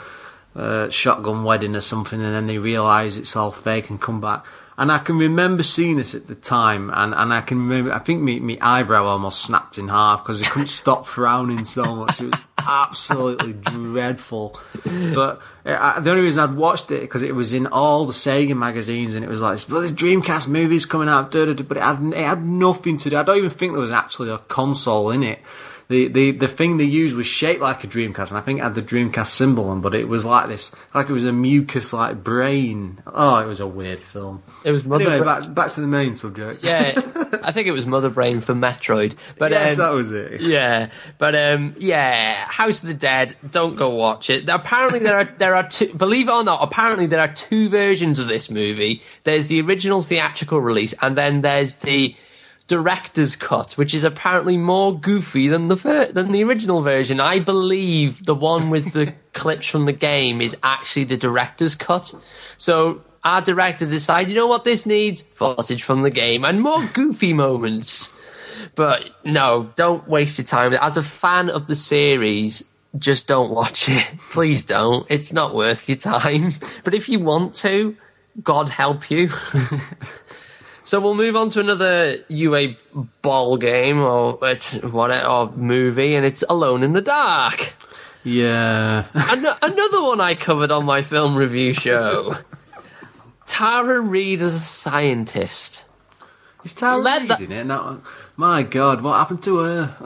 shotgun wedding or something, and then they realise it's all fake and come back. And I can remember seeing this at the time, and I can remember, I think my eyebrow almost snapped in half because I couldn't stop frowning so much. It was absolutely dreadful. But the only reason I'd watched it because it was in all the Sega magazines, and it was like, this Dreamcast movie's coming out, but it had nothing to do. I don't even think there was actually a console in it. The thing they used was shaped like a Dreamcast, and I think it had the Dreamcast symbol on, but it was like this, like it was a mucus like brain. Oh, it was a weird film. It was back to the main subject. Yeah, I think it was Mother Brain for Metroid. But yes, that was it. Yeah, but House of the Dead. Don't go watch it. Apparently there are two. Believe it or not, apparently there are two versions of this movie. There's the original theatrical release, and then there's the director's cut, which is apparently more goofy than the original version. I believe the one with the clips from the game is actually the director's cut. So our director decided, you know what this needs? Footage from the game and more goofy moments. But no, don't waste your time. As a fan of the series, just don't watch it. Please don't. It's not worth your time. But if you want to, God help you. So we'll move on to another UA ball game or movie, and it's Alone in the Dark. Yeah. Another one I covered on my film review show. Tara Reid as a scientist. Is Tara Reid in it? No, my God, what happened to her?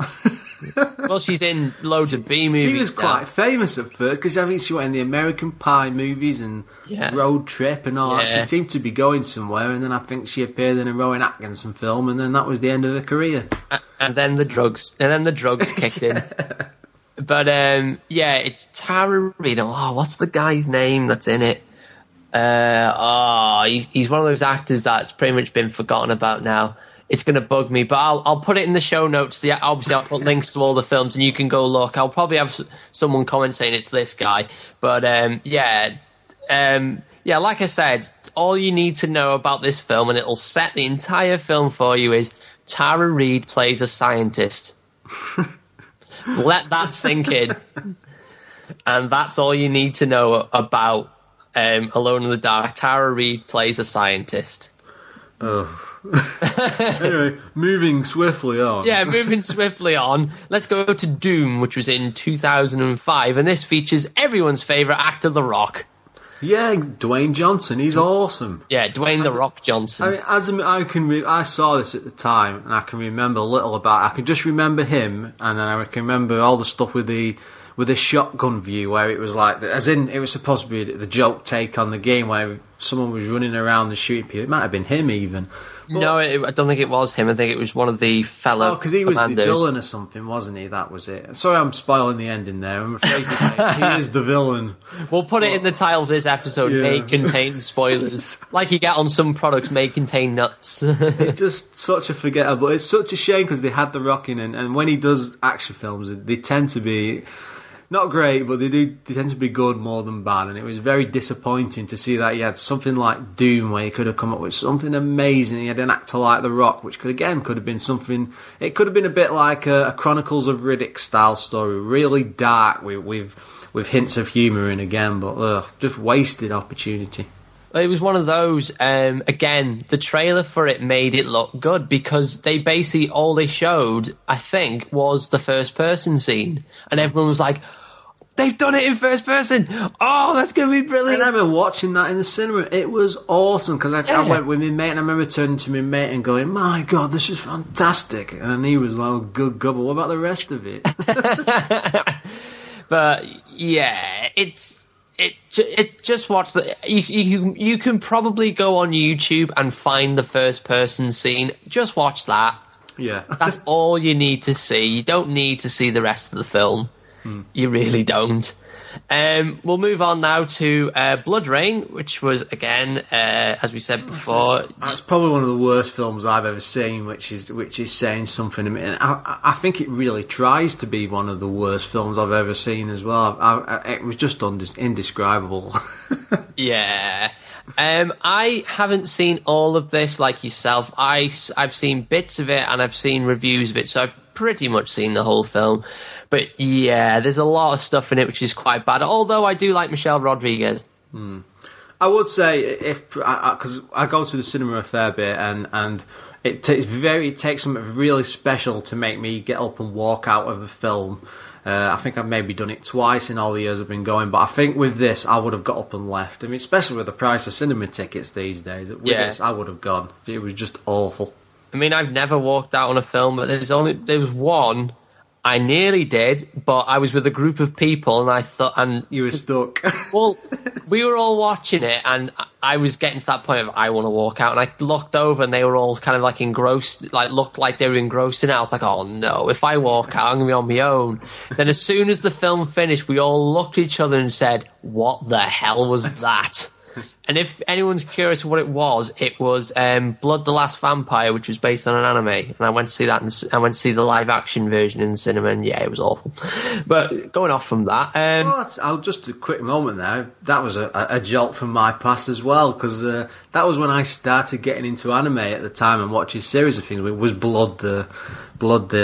Well, she's in loads of B movies. She was quite famous at first because I think she went in the American Pie movies and Road Trip and all that. She seemed to be going somewhere, and then I think she appeared in a Rowan Atkinson film, and then that was the end of her career. And then the drugs kicked in. But it's Tara Reid. Oh, what's the guy's name that's in it? He's one of those actors that's pretty much been forgotten about now. It's going to bug me, but I'll put it in the show notes. Obviously, I'll put links to all the films, and you can go look. I'll probably have someone comment saying it's this guy. But, like I said, all you need to know about this film, and it'll set the entire film for you, is Tara Reid plays a scientist. Let that sink in. And that's all you need to know about Alone in the Dark. Tara Reid plays a scientist. Oh. Anyway, moving swiftly on. Yeah, moving swiftly on. Let's go to Doom, which was in 2005, and this features everyone's favourite actor, The Rock. Yeah, Dwayne Johnson. He's awesome. Yeah, Dwayne The Rock Johnson. I saw this at the time, and I can remember a little about it. I can just remember him, and then I can remember all the stuff with the shotgun view, where it was like, as in, it was supposed to be the joke take on the game, where someone was running around and shooting people. It might have been him even. But, no, I don't think it was him. I think it was one of the fellow. Oh, because he was the villain or something, wasn't he? That was it. Sorry, I'm spoiling the ending there. I'm afraid to say he is the villain. We'll put it in the title of this episode. Yeah. May contain spoilers, like you get on some products. May contain nuts. It's just such a forgettable. It's such a shame because they had The Rock in, and when he does action films, they tend to be not great, but they tend to be good more than bad, and it was very disappointing to see that he had something like Doom where he could have come up with something amazing. He had an actor like The Rock, which could have been something. It could have been a bit like a Chronicles of Riddick style story, really dark with hints of humour in again, but just wasted opportunity. It was one of those, again, the trailer for it made it look good because they basically, all they showed, I think, was the first person scene. And everyone was like, they've done it in first person! Oh, that's going to be brilliant! I remember watching that in the cinema. It was awesome because I went with my mate, and I remember turning to my mate and going, my God, this is fantastic. And he was like, oh, good God, but what about the rest of it? But, yeah, it's just watch the. You can probably go on YouTube and find the first person scene. Just watch that. Yeah, that's all you need to see. You don't need to see the rest of the film. You really don't. We'll move on now to Blood Rain, which was again, as we said before, that's probably one of the worst films I've ever seen. Which is saying something to me. And I think it really tries to be one of the worst films I've ever seen as well. It was just indescribable. Yeah. I haven't seen all of this like yourself. I've seen bits of it and I've seen reviews of it, so I've pretty much seen the whole film. But yeah, there's a lot of stuff in it which is quite bad, although I do like Michelle Rodriguez. I would say, because I go to the cinema a fair bit, and it takes something really special to make me get up and walk out of a film. I think I've maybe done it twice in all the years I've been going, but I think with this I would have got up and left. I mean, especially with the price of cinema tickets these days. With this, I would have gone. It was just awful. I mean, I've never walked out on a film, but there was one I nearly did, but I was with a group of people, and I thought, and you were stuck. Well, we were all watching it, and I was getting to that point of I want to walk out, and I looked over, and they were all kind of like engrossed, like looked like they were engrossed in it. I was like, oh no, if I walk out, I'm gonna be on my own. Then as soon as the film finished, we all looked at each other and said, "What the hell was that?" And if anyone's curious what it was Blood the Last Vampire, which was based on an anime. And I went to see that, and I went to see the live action version in the cinema, and yeah, it was awful. But going off from that, I'll just a quick moment there. That was a jolt from my past as well, because that was when I started getting into anime at the time and watching a series of things. It was Blood the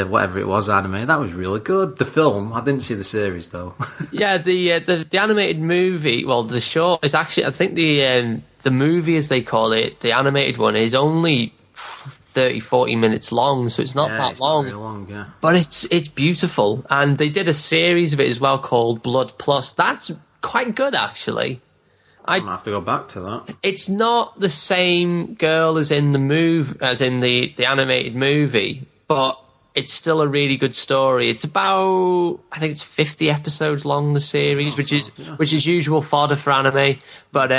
whatever it was anime. That was really good. The film, I didn't see the series though. Yeah, the animated movie. Well, the short is actually, I think the movie, as they call it, the animated one, is only 30, 40 minutes long, so it's not that long. Not very long, yeah. But it's beautiful, and they did a series of it as well called Blood Plus. That's quite good, actually. I'm gonna have to go back to that. It's not the same girl as in the animated movie, but it's still a really good story. It's about, I think it's 50 episodes long, the series, which is usual fodder for anime. But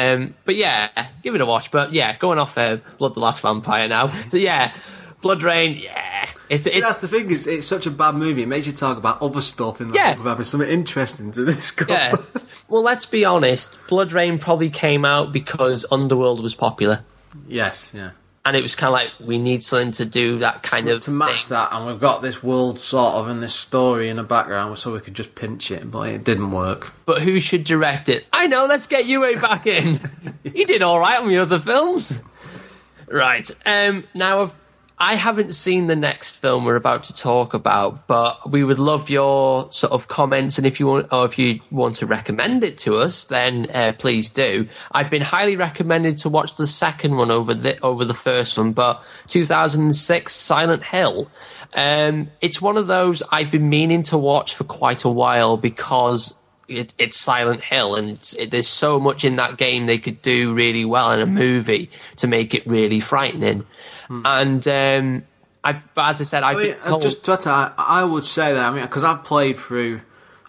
yeah, give it a watch. But yeah, going off Blood the Last Vampire now. So yeah, Blood Rain, yeah. That's the thing, it's such a bad movie. It makes you talk about other stuff in the hope of having something interesting to discuss. Yeah. Well, let's be honest. Blood Rain probably came out because Underworld was popular. Yes, yeah. And it was kind of like, we need something to do that kind of to match thing. that, and we've got this world sort of and this story in the background, so we could just pinch it, but it didn't work. But who should direct it? I know, let's get Yue back in. He did all right on the other films. Right. Now, I haven't seen the next film we're about to talk about, but we would love your sort of comments, and if you want to recommend it to us, then please do. I've been highly recommended to watch the second one over the first one, but 2006 Silent Hill. It's one of those I've been meaning to watch for quite a while because it's Silent Hill, and there's so much in that game they could do really well in a movie to make it really frightening. And as I said, I've been told... Just to add, I would say that, because I've played through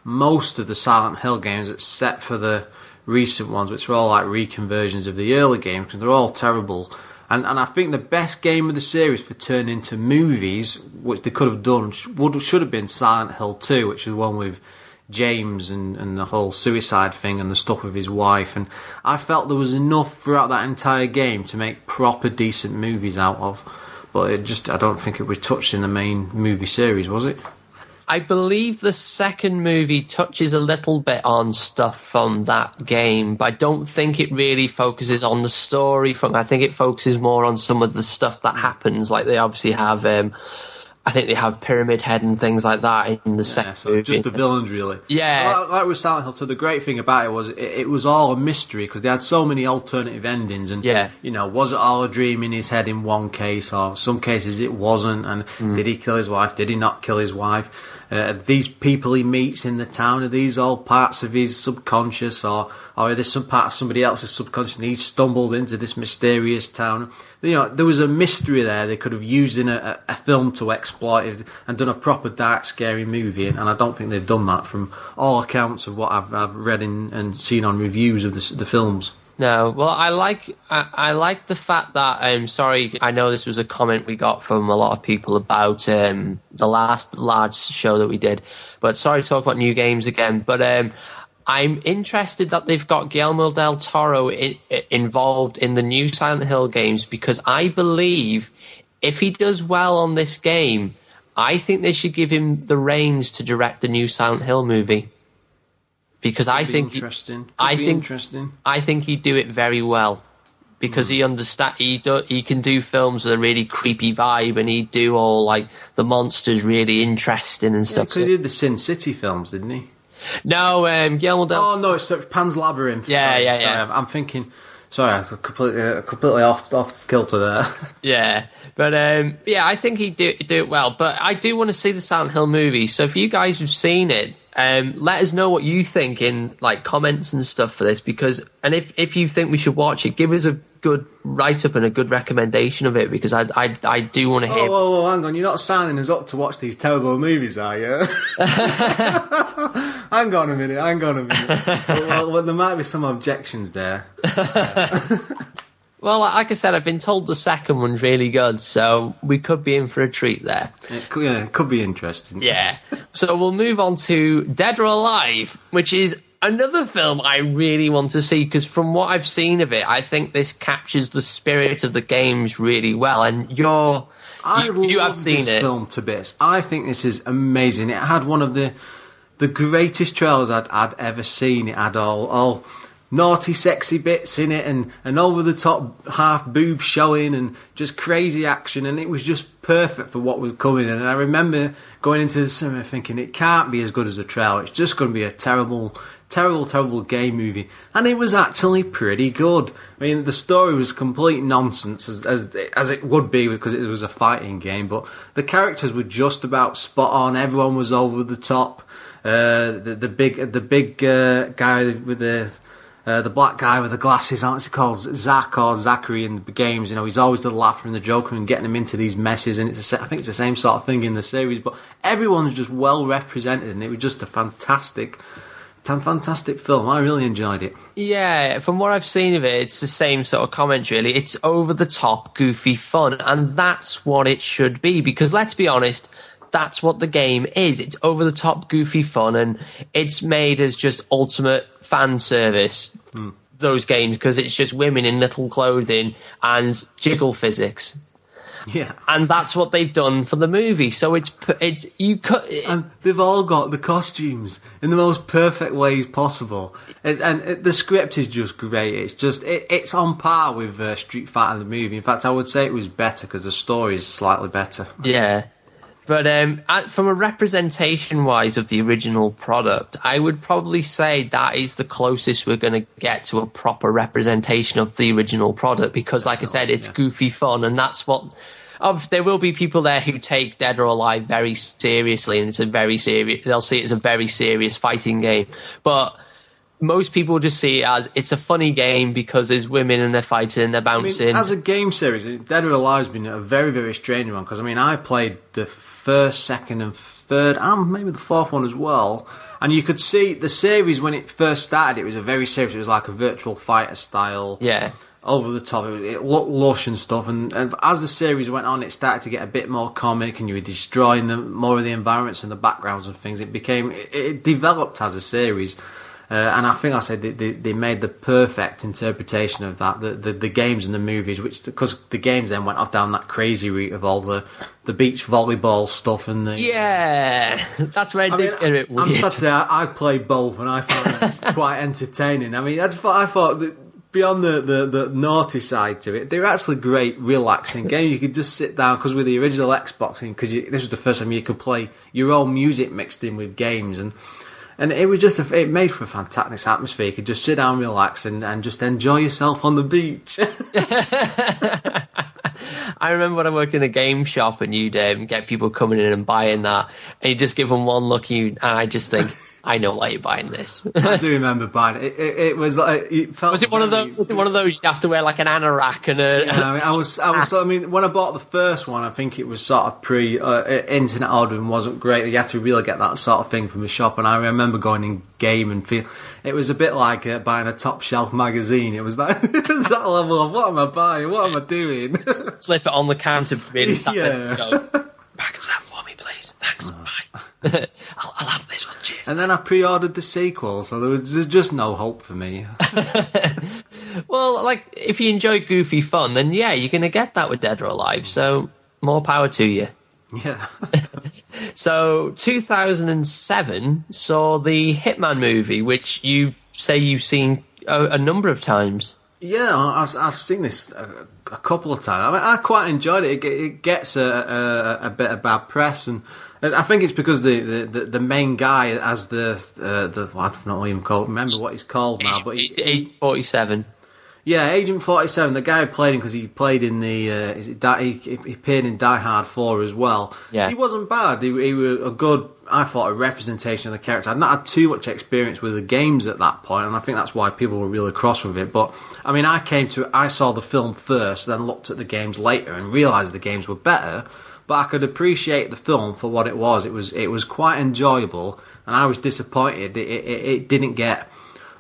most of the Silent Hill games except for the recent ones, which are all like reconversions of the early games, because they're all terrible. And I think the best game of the series for turning into movies, which they could have done, should have been Silent Hill 2, which is the one with James and the whole suicide thing and the stuff with his wife, and I felt there was enough throughout that entire game to make proper decent movies out of, but I don't think it was touched in the main movie series, was it? I believe the second movie touches a little bit on stuff from that game, but I don't think it really focuses on the story. I think it focuses more on some of the stuff that happens, like they obviously have I think they have Pyramid Head and things like that in the second movie. Just the villains, really. Yeah. Like with Silent Hill 2, the great thing about it was it was all a mystery, because they had so many alternative endings. And, was it all a dream in his head in one case, or some cases it wasn't, and did he kill his wife, did he not kill his wife? These people he meets in the town, are these all parts of his subconscious, or are there some part of somebody else's subconscious and he's stumbled into this mysterious town? There was a mystery there they could have used in a film to exploit it and done a proper dark, scary movie, and I don't think they've done that from all accounts of what I've read and seen on reviews of the films. No, well, I like the fact that sorry, I know this was a comment we got from a lot of people about the last large show that we did, but sorry to talk about new games again, but I'm interested that they've got Guillermo del Toro involved in the new Silent Hill games, because I believe if he does well on this game, I think they should give him the reins to direct the new Silent Hill movie. Because I think he'd do it very well, because he can do films with a really creepy vibe, and he'd do all like the monsters really interesting and stuff. So he did the Sin City films, didn't he? No, Guillermo del. Oh no, it's Pan's Labyrinth. Yeah. Sorry, I'm thinking. Sorry, I was completely off kilter there. Yeah, but I think he'd do it well. But I do want to see the Silent Hill movie. So if you guys have seen it, let us know what you think in like comments and stuff for this. And if you think we should watch it, give us a good write up and a good recommendation of it, because I do want to hear. Whoa, hang on! You're not signing us up to watch these terrible movies, are you? Hang on a minute. Well, there might be some objections there. Well, like I said, I've been told the second one's really good, so we could be in for a treat there. It could be interesting. Yeah. So we'll move on to Dead or Alive, which is another film I really want to see, because from what I've seen of it, I think this captures the spirit of the games really well. And you have seen this it. Film to bits. I think this is amazing. It had one of the greatest trailers I'd ever seen. It had all naughty, sexy bits in it, and over the top half boob showing, and just crazy action, and it was just perfect for what was coming. And I remember going into the cinema thinking it can't be as good as the trailer. It's just going to be a terrible game movie, and it was actually pretty good. I mean, the story was complete nonsense as it would be because it was a fighting game, but the characters were just about spot on. Everyone was over the top. The big guy with the black guy with the glasses, what's he called, Zach or Zachary in the games, he's always the laugher and the joker and getting him into these messes, and I think it's the same sort of thing in the series, but everyone's just well represented, and it was just a fantastic film. I really enjoyed it. Yeah, from what I've seen of it, it's the same sort of comment, really. It's over-the-top, goofy fun, and that's what it should be, because let's be honest, that's what the game is. It's over-the-top, goofy fun, and it's made as just ultimate fan service, those games, because it's just women in little clothing and jiggle physics. Yeah, and that's what they've done for the movie. So and they've all got the costumes in the most perfect ways possible, and the script is just great. It's on par with Street Fighter the movie. In fact, I would say it was better because the story is slightly better. Yeah. But from a representation-wise of the original product, I would probably say that is the closest we're going to get to a proper representation of the original product because, like I said, it's goofy fun, and that's what... There will be people there who take Dead or Alive very seriously, and they'll see it as a very serious fighting game. But most people just see it as it's a funny game because there's women and they're fighting and they're bouncing. As a game series, Dead or Alive has been a very, very strange one because, I played the first, second and third, and maybe the fourth one as well. And you could see the series when it first started, it was a very serious, it was like a virtual fighter style. Yeah. Over the top, it looked lush and stuff, and as the series went on, it started to get a bit more comic, and you were destroying more of the environments and the backgrounds and things. It developed as a series, and I think I said they made the perfect interpretation of that. The games and the movies, because the games then went off down that crazy route of all the beach volleyball stuff and that's where I did get it weird. I'm sad to say I played both, and I found it quite entertaining. I thought that. Beyond the naughty side to it, they're actually great, relaxing games. You could just sit down, because with the original Xbox, because this was the first time you could play your own music mixed in with games, and it was it made for a fantastic atmosphere. You could just sit down, relax, and just enjoy yourself on the beach. I remember when I worked in a game shop, and you'd get people coming in and buying that, and you just give them one look, and I just think, I know why you're buying this. I do remember buying it. It was like it felt. Was it one of those? Was it one of those you'd have to wear like an anorak and a? Yeah, when I bought the first one, I think it was sort of internet ordering wasn't great. You had to really get that sort of thing from the shop, and I remember going in game and feel it was a bit like buying a top shelf magazine. It was that level of what am I buying? What am I doing? Slip it on the counter, really savage. Go package that for me, please. Thanks. Bye. I'll have this one, cheers. And then I pre-ordered the sequel, so there's just no hope for me. Well, if you enjoy goofy fun, then you're going to get that with Dead or Alive, so more power to you. Yeah. So 2007 saw the Hitman movie, which you've seen a number of times. Yeah, I've seen this a couple of times. I quite enjoyed it. It gets a bit of bad press, and I think it's because the main guy as the I don't know what even called. Remember what he's called now? But he's 47. Yeah, Agent 47. The guy who played him because he played in the he appeared in Die Hard 4 as well. Yeah, he wasn't bad. He was a good. I thought a representation of the character. I'd not had too much experience with the games at that point, and I think that's why people were really cross with it. But I saw the film first, then looked at the games later, and realised the games were better. But I could appreciate the film for what it was. It was quite enjoyable, and I was disappointed it didn't get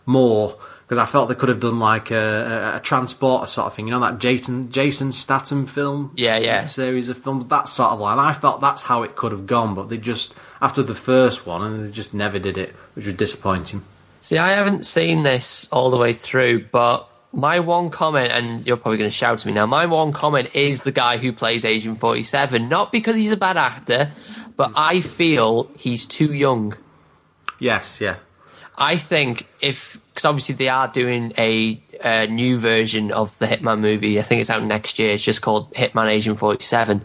more, because I felt they could have done like a Transporter sort of thing, that Jason Statham film, series of films, that sort of line. I felt that's how it could have gone, but they just, after the first one, and they just never did it, which was disappointing. See, I haven't seen this all the way through, but my one comment, and you're probably going to shout at me now, my one comment is the guy who plays Agent 47, not because he's a bad actor, but I feel he's too young. Yes, yeah. I think because obviously they are doing a new version of the Hitman movie. I think it's out next year. It's just called Hitman Agent 47.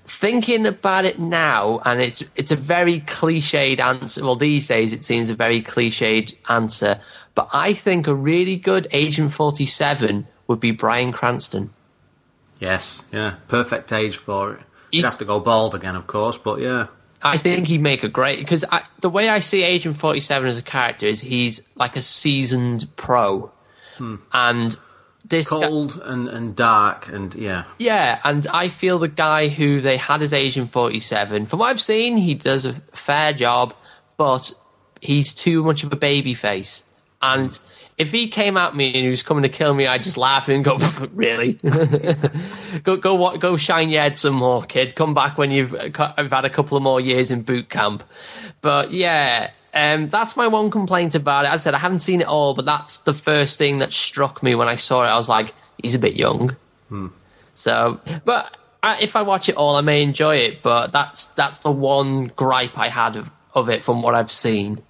Thinking about it now, and it's a very cliched answer. Well, these days it seems a very cliched answer, but I think a really good Agent 47 would be Bryan Cranston. Yes, yeah, perfect age for it. He'd have to go bald again, of course, but yeah. I think he'd make a great... Because the way I see Agent 47 as a character is he's like a seasoned pro. And this cold and dark and yeah. Yeah, and I feel the guy who they had as Agent 47, from what I've seen, he does a fair job, but he's too much of a baby face. And if he came at me and he was coming to kill me, I'd just laugh and go, really? go shine your head some more, kid. Come back when I've had a couple of more years in boot camp. But yeah, that's my one complaint about it. As I said, I haven't seen it all, but that's the first thing that struck me when I saw it. I was like, he's a bit young. So, but if I watch it all, I may enjoy it. But that's the one gripe I had of it from what I've seen.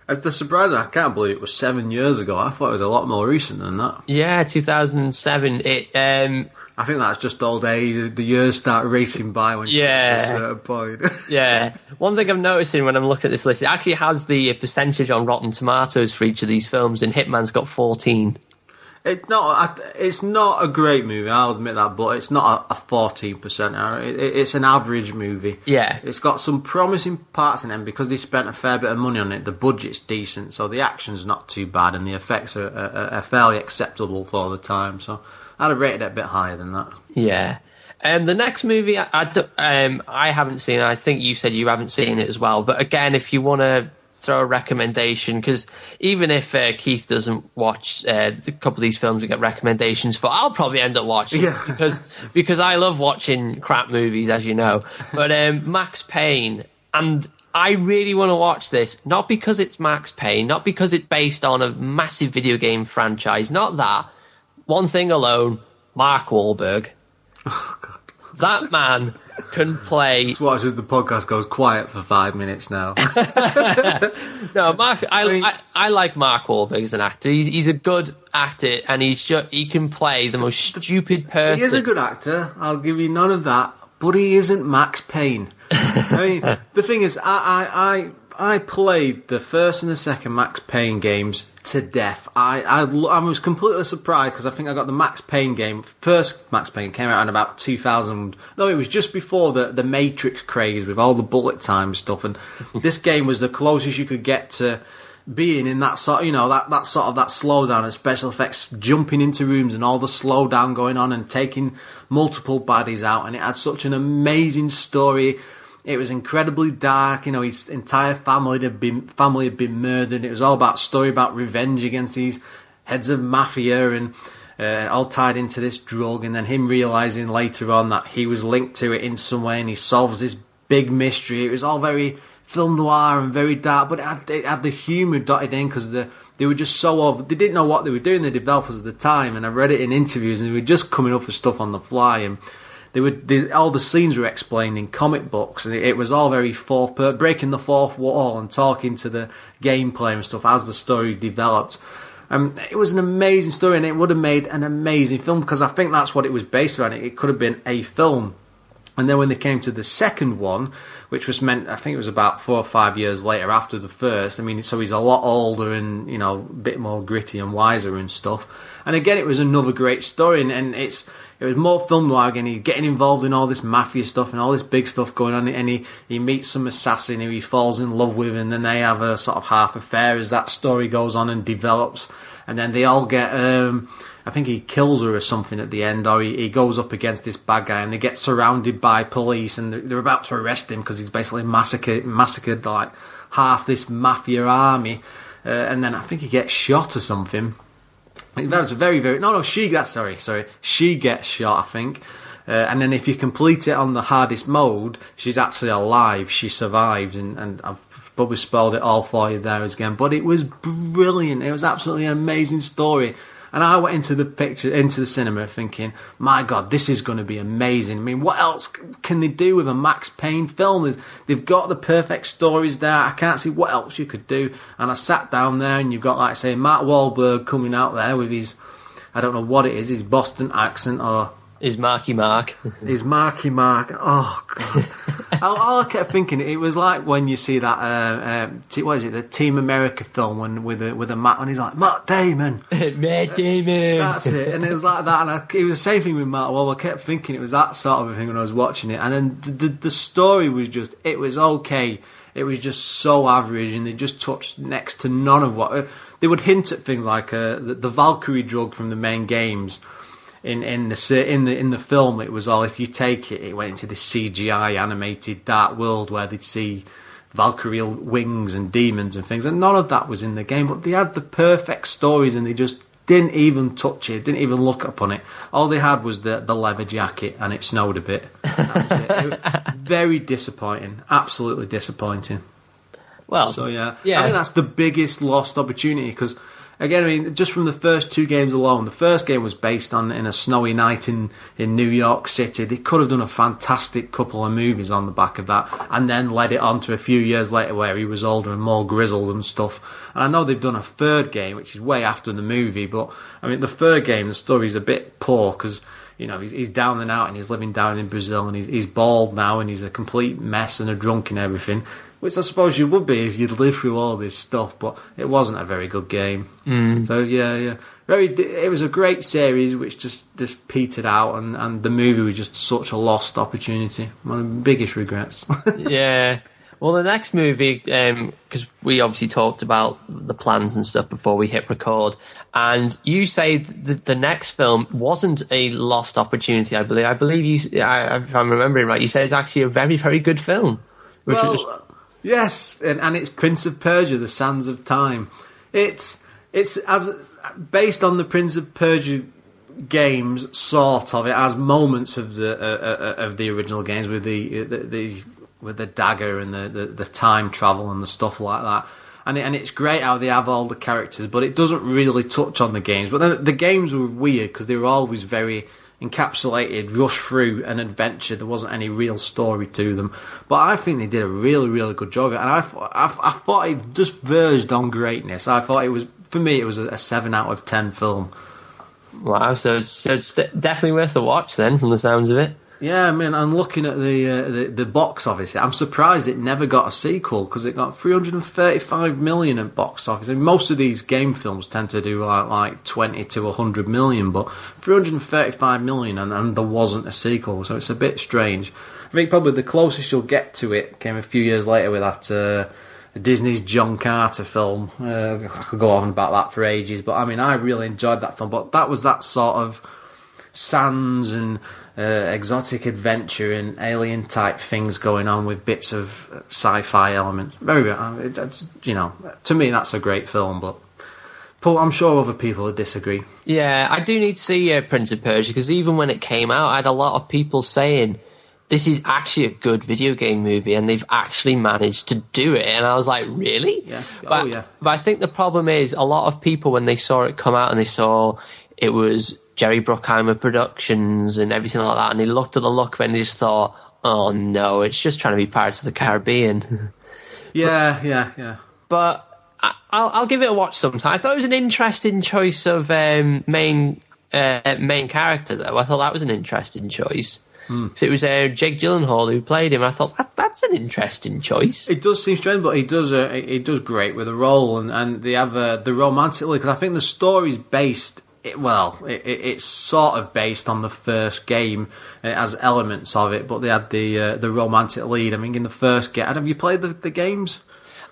The surprise, I can't believe it was 7 years ago. I thought it was a lot more recent than that. Yeah, 2007. I think that's just old age. The years start racing by when you get to a certain point. Yeah. One thing I'm noticing when I'm looking at this list, it actually has the percentage on Rotten Tomatoes for each of these films, and Hitman's got 14. It's not a great movie, I'll admit that, but it's not a 14%. It's an average movie. Yeah. It's got some promising parts in it, and because they spent a fair bit of money on it, the budget's decent, so the action's not too bad, and the effects are fairly acceptable for the time, so I'd have rated it a bit higher than that. Yeah. The next movie I haven't seen, I think you said you haven't seen it as well, but again, if you want to throw a recommendation, because even if Keith doesn't watch a couple of these films we get recommendations for, I'll probably end up watching because I love watching crap movies, as you know. But Max Payne, and I really want to watch this, not because it's Max Payne, not because it's based on a massive video game franchise, not that. One thing alone, Mark Wahlberg. Oh, God. That man can play. Just watch as the podcast goes quiet for 5 minutes now. No, Mark. I like Mark Wahlberg as an actor. He's a good actor, and he can play the most stupid person. He is a good actor. I'll give you none of that. But he isn't Max Payne. I mean, the thing is, I played the first and the second Max Payne games to death. I was completely surprised because I think I got the Max Payne game. First Max Payne came out in about 2000. No, it was just before the Matrix craze with all the bullet time stuff. And this game was the closest you could get to being in that sort, that sort of that slowdown and special effects, jumping into rooms and all the slowdown going on and taking multiple baddies out. And it had such an amazing story. It was incredibly dark. His entire family had been murdered. It was all about story about revenge against these heads of mafia and all tied into this drug. And then him realizing later on that he was linked to it in some way, and he solves this big mystery. It was all very film noir and very dark, but it had the humour dotted in because they were just so over. They didn't know what they were doing, the developers at the time. And I read it in interviews, and they were just coming up with stuff on the fly. And all the scenes were explained in comic books, and it was all very breaking the fourth wall and talking to the gameplay and stuff as the story developed. It was an amazing story, and it would have made an amazing film because I think that's what it was based around. It could have been a film. And then when they came to the second one, which was meant, I think it was about 4 or 5 years later after the first. I mean, so he's a lot older and, a bit more gritty and wiser and stuff. And again, it was another great story, and it was more film noir again. He's getting involved in all this mafia stuff and all this big stuff going on, and he meets some assassin who he falls in love with, and then they have a sort of half affair as that story goes on and develops. And then they all get, I think he kills her or something at the end, or he goes up against this bad guy, and they get surrounded by police, and they're about to arrest him because he's basically massacred like half this mafia army. And then I think he gets shot or something. That was very, very... No, she gets... Sorry. She gets shot, I think. And then if you complete it on the hardest mode, she's actually alive. She survives, and I've probably spoiled it all for you there again. But it was brilliant. It was absolutely an amazing story. And I went into the cinema thinking, my God, this is going to be amazing. I mean, what else can they do with a Max Payne film? They've got the perfect stories there. I can't see what else you could do. And I sat down there, and you've got, like, say, Mark Wahlberg coming out there with his, I don't know what it is, his Boston accent or... His Marky Mark. His Marky Mark. Oh, God. all I kept thinking, it was like when you see that, what is it, the Team America film with a Matt, and he's like, Matt Damon. Matt Damon. That's it. And it was like that. And it was the same thing with Matt. Well, I kept thinking it was that sort of a thing when I was watching it. And then the story was just, it was okay. It was just so average, and they just touched next to none of what... They would hint at things like the Valkyrie drug from the main games. In the film, it was all, if you take it, it went into this CGI animated dark world where they'd see Valkyrie wings and demons and things, and none of that was in the game. But they had the perfect stories, and they just didn't even touch it, didn't even look upon it. All they had was the leather jacket, and it snowed a bit. That was it. Very disappointing, absolutely disappointing. Well, so yeah, I think that's the biggest lost opportunity, because. Again, I mean, just from the first two games alone, the first game was based on in a snowy night in New York City. They could have done a fantastic couple of movies on the back of that, and then led it on to a few years later where he was older and more grizzled and stuff. And I know they've done a third game, which is way after the movie, but I mean, the third game, the story's a bit poor because, you know, he's down and out, and he's living down in Brazil, and he's bald now, and he's a complete mess and a drunk and everything. Which I suppose you would be if you'd lived through all this stuff, but it wasn't a very good game. So yeah, it was a great series which just petered out, and the movie was just such a lost opportunity. One of the biggest regrets. Yeah. Well, the next movie, because we obviously talked about the plans and stuff before we hit record, and you say that the next film wasn't a lost opportunity. I believe you, if I'm remembering right, you said it's actually a very, very good film. Yes, and it's Prince of Persia: The Sands of Time. It's as based on the Prince of Persia games, sort of. It has moments of the original games with the dagger and the time travel and the stuff like that. And it's great how they have all the characters, but it doesn't really touch on the games. But then the games were weird because they were always very encapsulated, rushed through an adventure. There wasn't any real story to them, but I think they did a really, really good job of it. And I thought it just verged on greatness. I thought it was, for me, it was a 7 out of 10 film. Wow, so it's definitely worth a watch then, from the sounds of it. Yeah, I mean, I'm looking at the box office. I'm surprised it never got a sequel, because it got 335 million at box office. And most of these game films tend to do like 20 to 100 million, but 335 million and there wasn't a sequel, so it's a bit strange. I think probably the closest you'll get to it came a few years later with that Disney's John Carter film. I could go on about that for ages, but I mean, I really enjoyed that film. But that was that sort of sands and exotic adventure and alien type things going on with bits of sci-fi elements. Very good. To me that's a great film, but I'm sure other people would disagree. Yeah, I do need to see Prince of Persia, because even when it came out, I had a lot of people saying this is actually a good video game movie, and they've actually managed to do it. And I was like, really? Yeah. But I think the problem is a lot of people, when they saw it come out and they saw it was Jerry Bruckheimer Productions and everything like that, and they looked at the look of it and they just thought, oh no, it's just trying to be Pirates of the Caribbean. Yeah. But I'll give it a watch sometime. I thought it was an interesting choice of main character, though. I thought that was an interesting choice. So it was Jake Gyllenhaal who played him. I thought that's an interesting choice. It does seem strange, but he does great with the role, and they have the romantic lead, because I think the story's based. It's sort of based on the first game. It has elements of it, but they had the romantic lead. I mean, in the first game, have you played the games?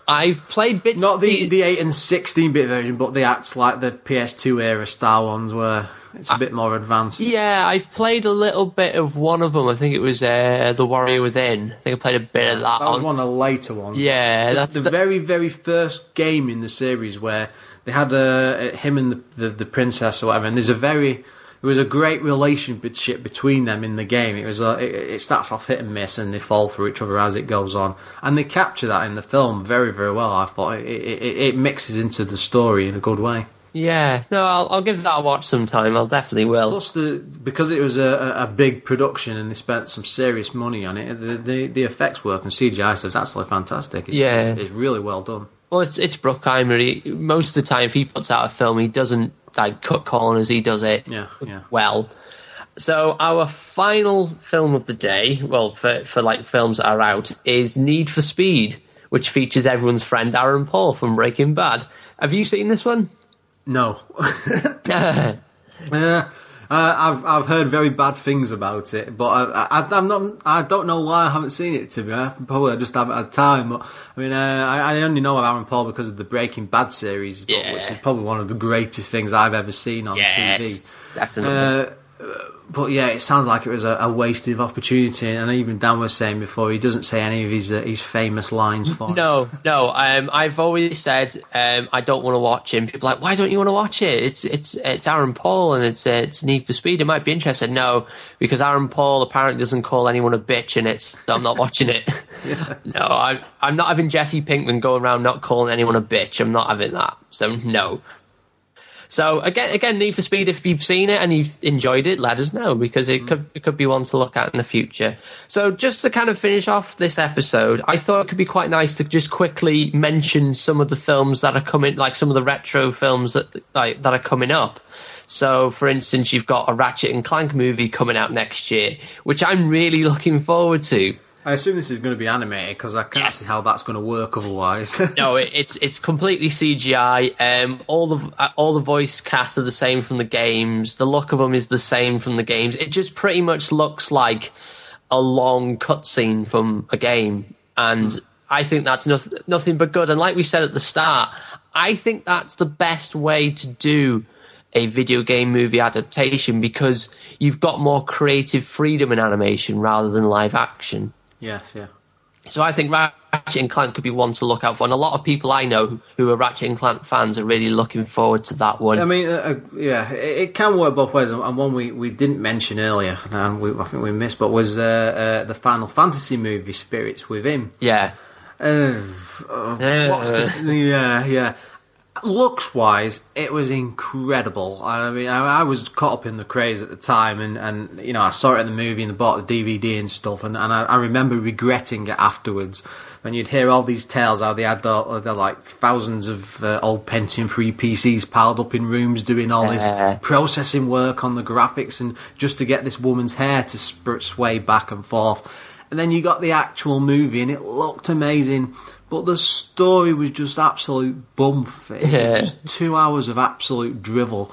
I've played bits. Not the 8 and 16-bit version, but the acts like the PS2 era style ones where it's a bit more advanced. Yeah, I've played a little bit of one of them. I think it was The Warrior Within. I think I played a bit of that. That was one of the later ones. Yeah, that's the very, very first game in the series where they had him and the princess or whatever, and there was a great relationship between them in the game. It starts off hit and miss, and they fall through each other as it goes on, and they capture that in the film very, very well. I thought it mixes into the story in a good way. Yeah, no, I'll give that a watch sometime. I'll definitely will. Plus, because it was a big production and they spent some serious money on it, the effects work and CGI stuff is absolutely fantastic. It's really well done. Well, it's Bruckheimer. Most of the time, if he puts out a film, he doesn't like cut corners. He does it well. So our final film of the day, well, for like films that are out, is Need for Speed, which features everyone's friend Aaron Paul from Breaking Bad. Have you seen this one? No. I've heard very bad things about it, but I don't know why I haven't seen it, to be honest. Probably I just haven't had time. But, I mean, I only know of Aaron Paul because of the Breaking Bad series, which is probably one of the greatest things I've ever seen on TV. Definitely. But yeah, it sounds like it was a wasted opportunity, and even Dan was saying before, he doesn't say any of his famous lines for it. No. I've always said I don't want to watch him. People are like, why don't you want to watch it? It's Aaron Paul and it's Need for Speed. It might be interesting. No, because Aaron Paul apparently doesn't call anyone a bitch in it, so I'm not watching it. No, I'm not having Jesse Pinkman go around not calling anyone a bitch. I'm not having that. So no. So again, Need for Speed. If you've seen it and you've enjoyed it, let us know, because it could be one to look at in the future. So just to kind of finish off this episode, I thought it could be quite nice to just quickly mention some of the films that are coming, like some of the retro films that are coming up. So, for instance, you've got a Ratchet and Clank movie coming out next year, which I'm really looking forward to. I assume this is going to be animated, because I can't see how that's going to work otherwise. No, it's completely CGI. All the voice casts are the same from the games. The look of them is the same from the games. It just pretty much looks like a long cutscene from a game, and I think that's nothing but good. And like we said at the start, I think that's the best way to do a video game movie adaptation, because you've got more creative freedom in animation rather than live action. Yes, yeah. So I think Ratchet and Clank could be one to look out for, and a lot of people I know who are Ratchet and Clank fans are really looking forward to that one. I mean, it can work both ways, and one we didn't mention earlier, and I think we missed, but was the Final Fantasy movie, Spirits Within. Yeah. What's this? Yeah. Looks-wise, it was incredible. I mean, I was caught up in the craze at the time, and you know, I saw it in the movie and I bought the DVD and stuff, and I remember regretting it afterwards when you'd hear all these tales how they had their like thousands of old Pentium 3 PCs piled up in rooms doing all this processing work on the graphics, and just to get this woman's hair to sway back and forth. And then you got the actual movie, and it looked amazing, but the story was just absolute bumf. It was just 2 hours of absolute drivel,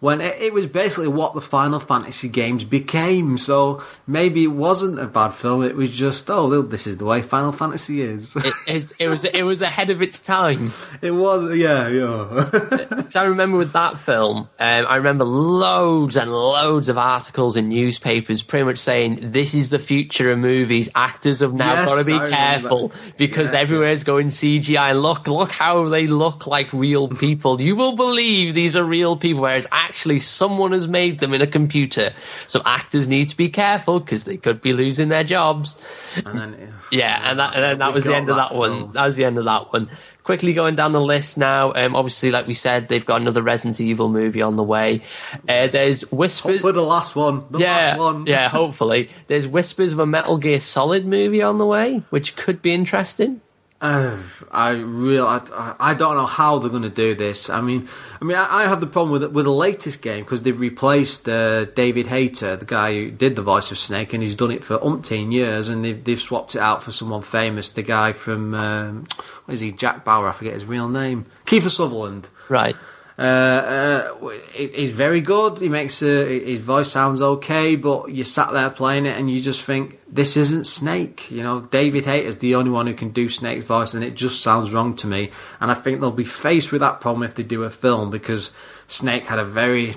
when it was basically what the Final Fantasy games became. So maybe it wasn't a bad film. It was just, this is the way Final Fantasy is. It was ahead of its time. It was, yeah. So I remember with that film, I remember loads and loads of articles in newspapers pretty much saying, this is the future of movies. Actors have now got to be careful because everywhere's going CGI. And look how they look like real people. You will believe these are real people, whereas actually someone has made them in a computer. So actors need to be careful because they could be losing their jobs. And then, that was the end of that one. That was the end of that one. Quickly going down the list now. Obviously, like we said, they've got another Resident Evil movie on the way. There's whispers. Hopefully the last one. Last one. Yeah, hopefully. There's whispers of a Metal Gear Solid movie on the way, which could be interesting. I don't know how they're going to do this. I mean, I have the problem with the latest game, because they've replaced David Hayter, the guy who did the voice of Snake, and he's done it for umpteen years, and they've swapped it out for someone famous, the guy from what is he, Jack Bauer? I forget his real name. Kiefer Sutherland. Right. He's very good. He makes his voice sounds okay, but you sat there playing it and you just think, this isn't Snake. You know, David Hayter's the only one who can do Snake's voice, and it just sounds wrong to me. And I think they'll be faced with that problem if they do a film, because Snake had a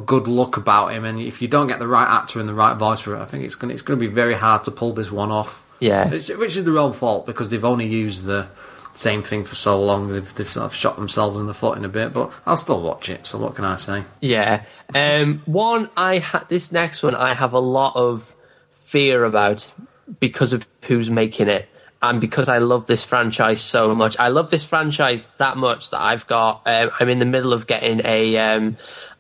good look about him, and if you don't get the right actor and the right voice for it, I think it's going to be very hard to pull this one off. Yeah, which is their own fault, because they've only used the same thing for so long. They've sort of shot themselves in the foot in a bit, but I'll still watch it, so what can I say? Yeah. This next one I have a lot of fear about because of who's making it, and because I love this franchise so much, I love this franchise that much that I've got. I'm in the middle of getting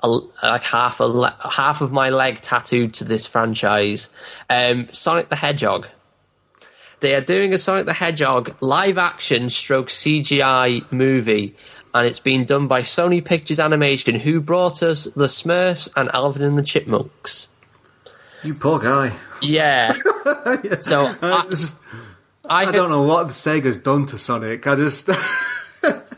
like half of my leg tattooed to this franchise. Sonic the Hedgehog. They are doing a Sonic the Hedgehog live action stroke CGI movie, and it's been done by Sony Pictures Animation, who brought us the Smurfs and Alvin and the Chipmunks. You poor guy. Yeah. Yeah. So I don't know what Sega's done to Sonic. I just.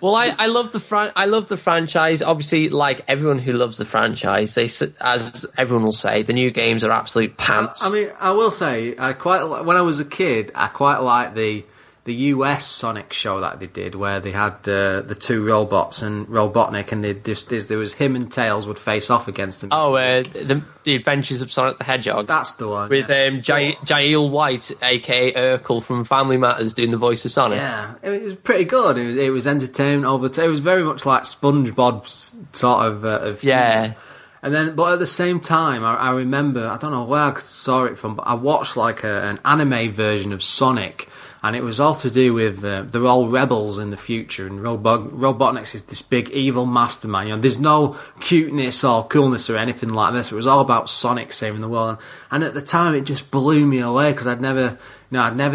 Well, I love the franchise. Obviously, like everyone who loves the franchise, as everyone will say, the new games are absolute pants. I mean, I will say, when I was a kid, I quite liked the US Sonic show that they did, where they had the two robots and Robotnik, and there was him and Tails would face off against them. Oh, the Adventures of Sonic the Hedgehog. That's the one. With Jael White, aka Urkel from Family Matters, doing the voice of Sonic. Yeah, it was pretty good. It was entertainment over. It was very much like SpongeBob sort of yeah. Humor. And then, but at the same time, I remember, I don't know where I saw it from, but I watched like an anime version of Sonic. And it was all to do with they're all rebels in the future, and Robotnik is this big evil mastermind. You know, there's no cuteness or coolness or anything like this. It was all about Sonic saving the world. And at the time, it just blew me away because I'd never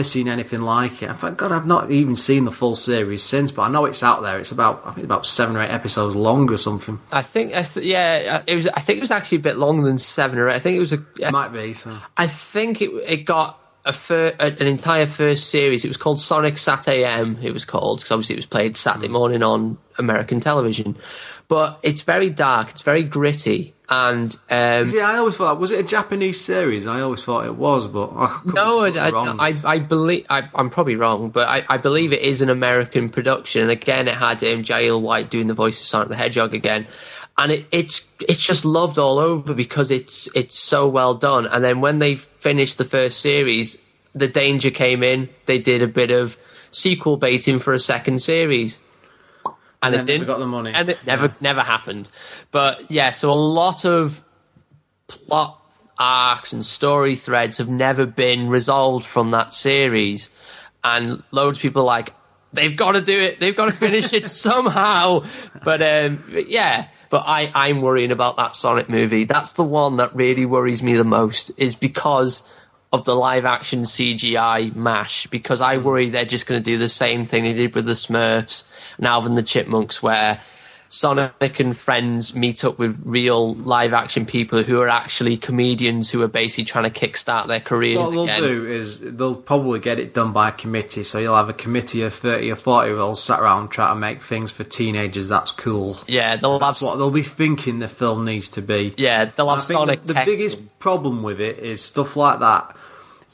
seen anything like it. I thought, God, I've not even seen the full series since, but I know it's out there. It's about 7 or 8 episodes long or something. I think it was actually a bit longer than 7 or 8. I think it was It might be. So. I think it got an entire first series. It was called Sonic Sat AM, it was called, because obviously it was played Saturday morning on American television. But it's very dark, it's very gritty, and I always thought, was it a Japanese series? I always thought it was, but I believe I'm probably wrong, but I believe it is an American production. And again, it had Jael White doing the voice of Sonic the Hedgehog again. And it's just loved all over because it's so well done. And then when they finished the first series, the danger came in. They did a bit of sequel baiting for a second series, and it didn't. Never got the money, and it never happened. But yeah, so a lot of plot arcs and story threads have never been resolved from that series, and loads of people are like, they've got to do it. They've got to finish it somehow. But yeah. But I'm worrying about that Sonic movie. That's the one that really worries me the most, is because of the live-action CGI mash, because I worry they're just going to do the same thing they did with the Smurfs and Alvin the Chipmunks, where Sonic and friends meet up with real live-action people who are actually comedians who are basically trying to kickstart their careers again. What they'll do is they'll probably get it done by a committee, so you'll have a committee of 30 or 40-year-olds sat around trying to make things for teenagers that's cool. Yeah, that's what they'll be thinking the film needs to be. Yeah, they'll have Sonic the biggest problem with it is stuff like that.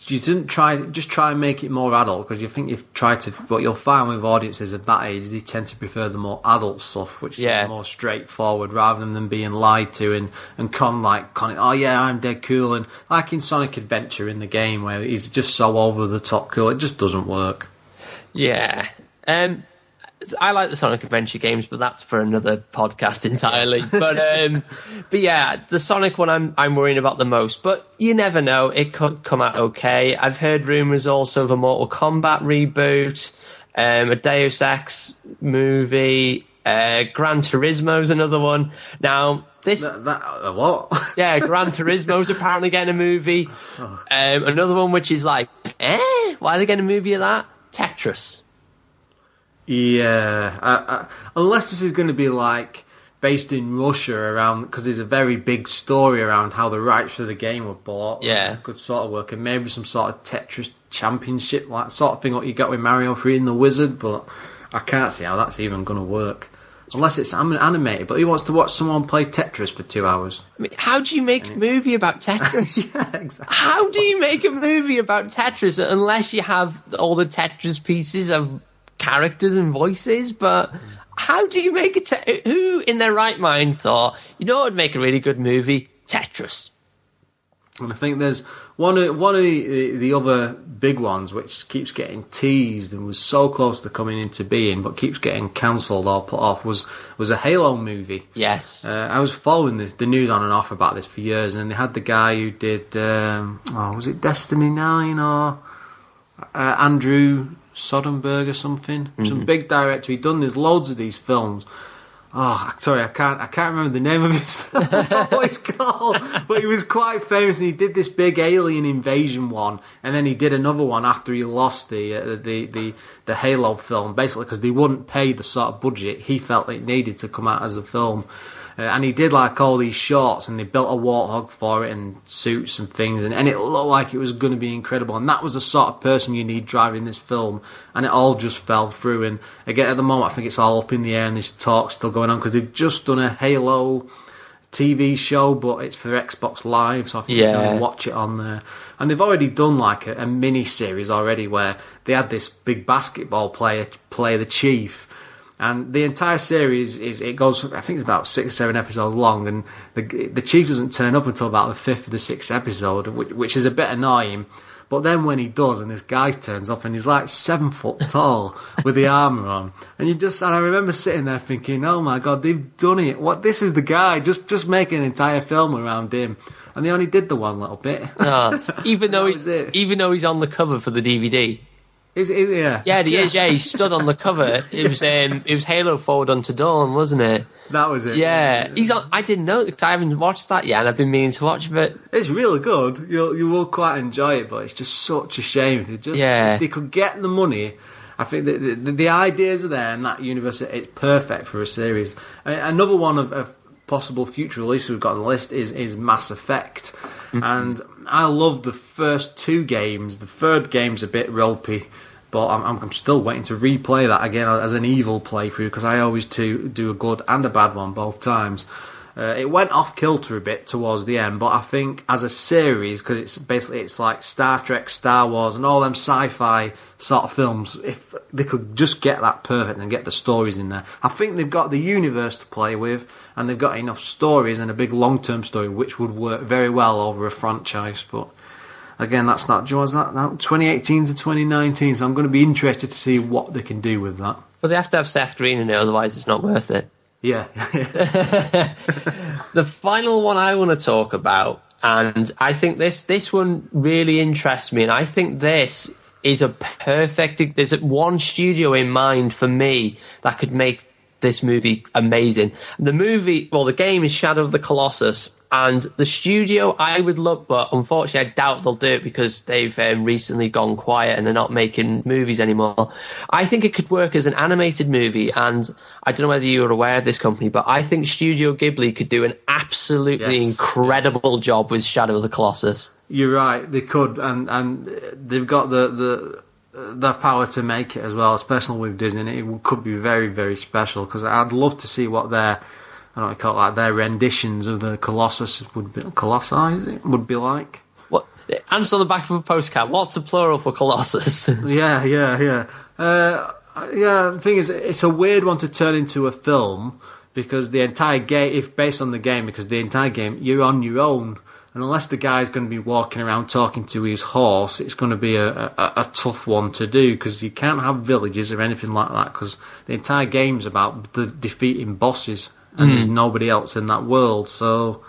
You didn't try and make it more adult, because you think you've tried to. What you'll find with audiences of that age, they tend to prefer the more adult stuff, which is more straightforward, rather than them being lied to and conning. Oh yeah, I'm dead cool, and like in Sonic Adventure in the game where he's just so over the top cool, it just doesn't work. Yeah. I like the Sonic Adventure games, but that's for another podcast entirely. But yeah, the Sonic one I'm worrying about the most. But you never know; it could come out okay. I've heard rumours also of a Mortal Kombat reboot, a Deus Ex movie, Gran Turismo's another one. Now this what? Yeah, Gran Turismo's apparently getting a movie. Another one which is like, why are they getting a movie of that? Tetris. Yeah, unless this is going to be like based in Russia around, because there's a very big story around how the rights for the game were bought. Yeah, it could sort of work, and maybe some sort of Tetris championship, like sort of thing what you got with Mario 3 and the Wizard. But I can't see how that's even going to work unless it's animated. But who wants to watch someone play Tetris for 2 hours? I mean, how do you make a movie about Tetris? Yeah, exactly. How do you make a movie about Tetris unless you have all the Tetris pieces of characters and voices? But how do you make who in their right mind thought, you know what would make a really good movie? Tetris. And I think there's one of the other big ones which keeps getting teased and was so close to coming into being but keeps getting cancelled or put off was a Halo movie. Yes. I was following the news on and off about this for years, and they had the guy who did was it Destiny 9 or Andrew Soderbergh or something. Some big director. He'd done loads of these films. Oh, sorry, I can't remember the name of his film. What it's called, but he was quite famous, and he did this big alien invasion one, and then he did another one after he lost the Halo film, basically because they wouldn't pay the sort of budget he felt it needed to come out as a film. And he did like all these shorts, and they built a warthog for it and suits and things, and it looked like it was going to be incredible. And that was the sort of person you need driving this film, and it all just fell through. And again, at the moment, I think it's all up in the air, and this talk's still going on because they've just done a Halo TV show, but it's for Xbox Live, so I think you can watch it on there. And they've already done like a mini series already where they had this big basketball player play the Chief. And the entire series it goes, I think it's about 6 or 7 episodes long, and the Chief doesn't turn up until about the 5th or the 6th episode, which is a bit annoying. But then when he does, and this guy turns up, and he's like 7 foot tall with the armour on, and I remember sitting there thinking, oh my god, they've done it. What? This is the guy. Just make an entire film around him. And they only did the one little bit. Even though he's on the cover for the DVD. Yeah. Yeah, he stood on the cover. It was Halo Forward Unto Dawn, wasn't it? That was it. Yeah, he's on. I didn't know because I haven't watched that yet, and I've been meaning to watch it. It's really good. You will quite enjoy it, but it's just such a shame. If they could get the money. I think the ideas are there, and that universe, it's perfect for a series. Another one of possible future releases we've got on the list is Mass Effect. And I love the first 2 games. The third game's a bit ropey, but I'm still waiting to replay that again as an evil playthrough, because I always do a good and a bad one both times. It went off kilter a bit towards the end, but I think as a series, because it's like Star Trek, Star Wars, and all them sci-fi sort of films, if they could just get that perfect and get the stories in there, I think they've got the universe to play with, and they've got enough stories and a big long-term story which would work very well over a franchise. But again, that's not 2018 to 2019, so I'm going to be interested to see what they can do with that. Well, they have to have Seth Green in it, otherwise it's not worth it. Yeah. The final one I want to talk about, and I think this one really interests me, and I think this is a perfect. There's one studio in mind for me that could make this movie amazing. The game is Shadow of the Colossus, and the studio I would love, but unfortunately I doubt they'll do it because they've recently gone quiet and they're not making movies anymore. I think it could work as an animated movie, and I don't know whether you're aware of this company, but I think Studio Ghibli could do an absolutely incredible job with Shadow of the Colossus. You're right, they could, and they've got the power to make it as well, especially with Disney. It could be very, very special, because I'd love to see what their their renditions of the Colossus would be like. What? Answer on the back of a postcard. What's the plural for Colossus? Yeah. The thing is, it's a weird one to turn into a film, because the entire game, if based on the game, because the entire game, you're on your own. And unless the guy's going to be walking around talking to his horse, it's going to be a tough one to do, because you can't have villages or anything like that, because the entire game's about defeating bosses, and there's nobody else in that world. So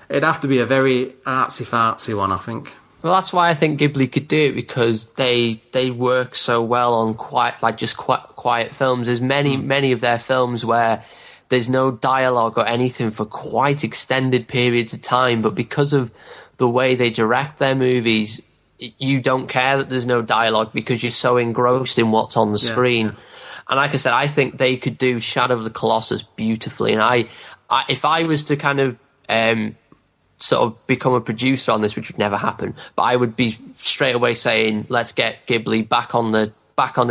it'd have to be a very artsy-fartsy one, I think. Well, that's why I think Ghibli could do it, because they work so well on quiet films. There's many of their films where there's no dialogue or anything for quite extended periods of time, but because of the way they direct their movies, you don't care that there's no dialogue because you're so engrossed in what's on the screen. And like I said, I think they could do Shadow of the Colossus beautifully. And I if I was to kind of sort of become a producer on this, which would never happen, but I would be straight away saying, let's get Ghibli back on the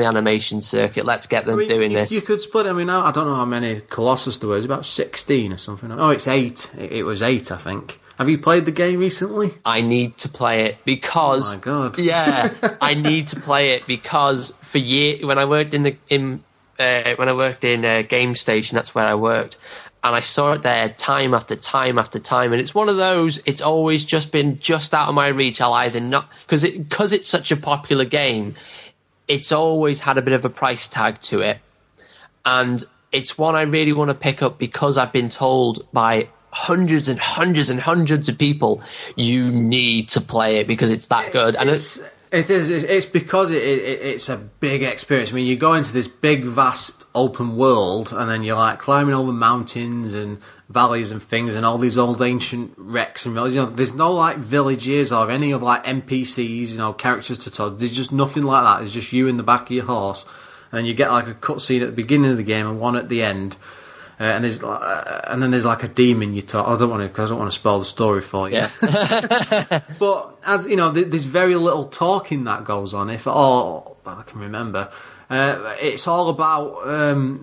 animation circuit. Let's get them doing this. You could split it. I mean, I don't know how many Colossus there was. About 16 or something. Oh, it's 8. It was 8, I think. Have you played the game recently? I need to play it because. Oh my god. Yeah, I need to play it because for years when I worked in Game Station, that's where I worked, and I saw it there time after time after time, and it's one of those. It's always just been just out of my reach. I'll either not because it's such a popular game. It's always had a bit of a price tag to it, and it's one I really want to pick up because I've been told by hundreds and hundreds and hundreds of people, you need to play it because it's that good. And It is. It's because it's a big experience. I mean, you go into this big, vast, open world, and then you're like climbing over mountains and valleys and things, and all these old ancient wrecks and villages. You know, there's no like villages or any of like NPCs, you know, characters to talk. There's just nothing like that. It's just you in the back of your horse, and you get like a cutscene at the beginning of the game and one at the end. And then there's like a demon you talk. I don't want to spoil the story for you. Yeah. But as you know, there's very little talking that goes on, if at all I can remember. It's all about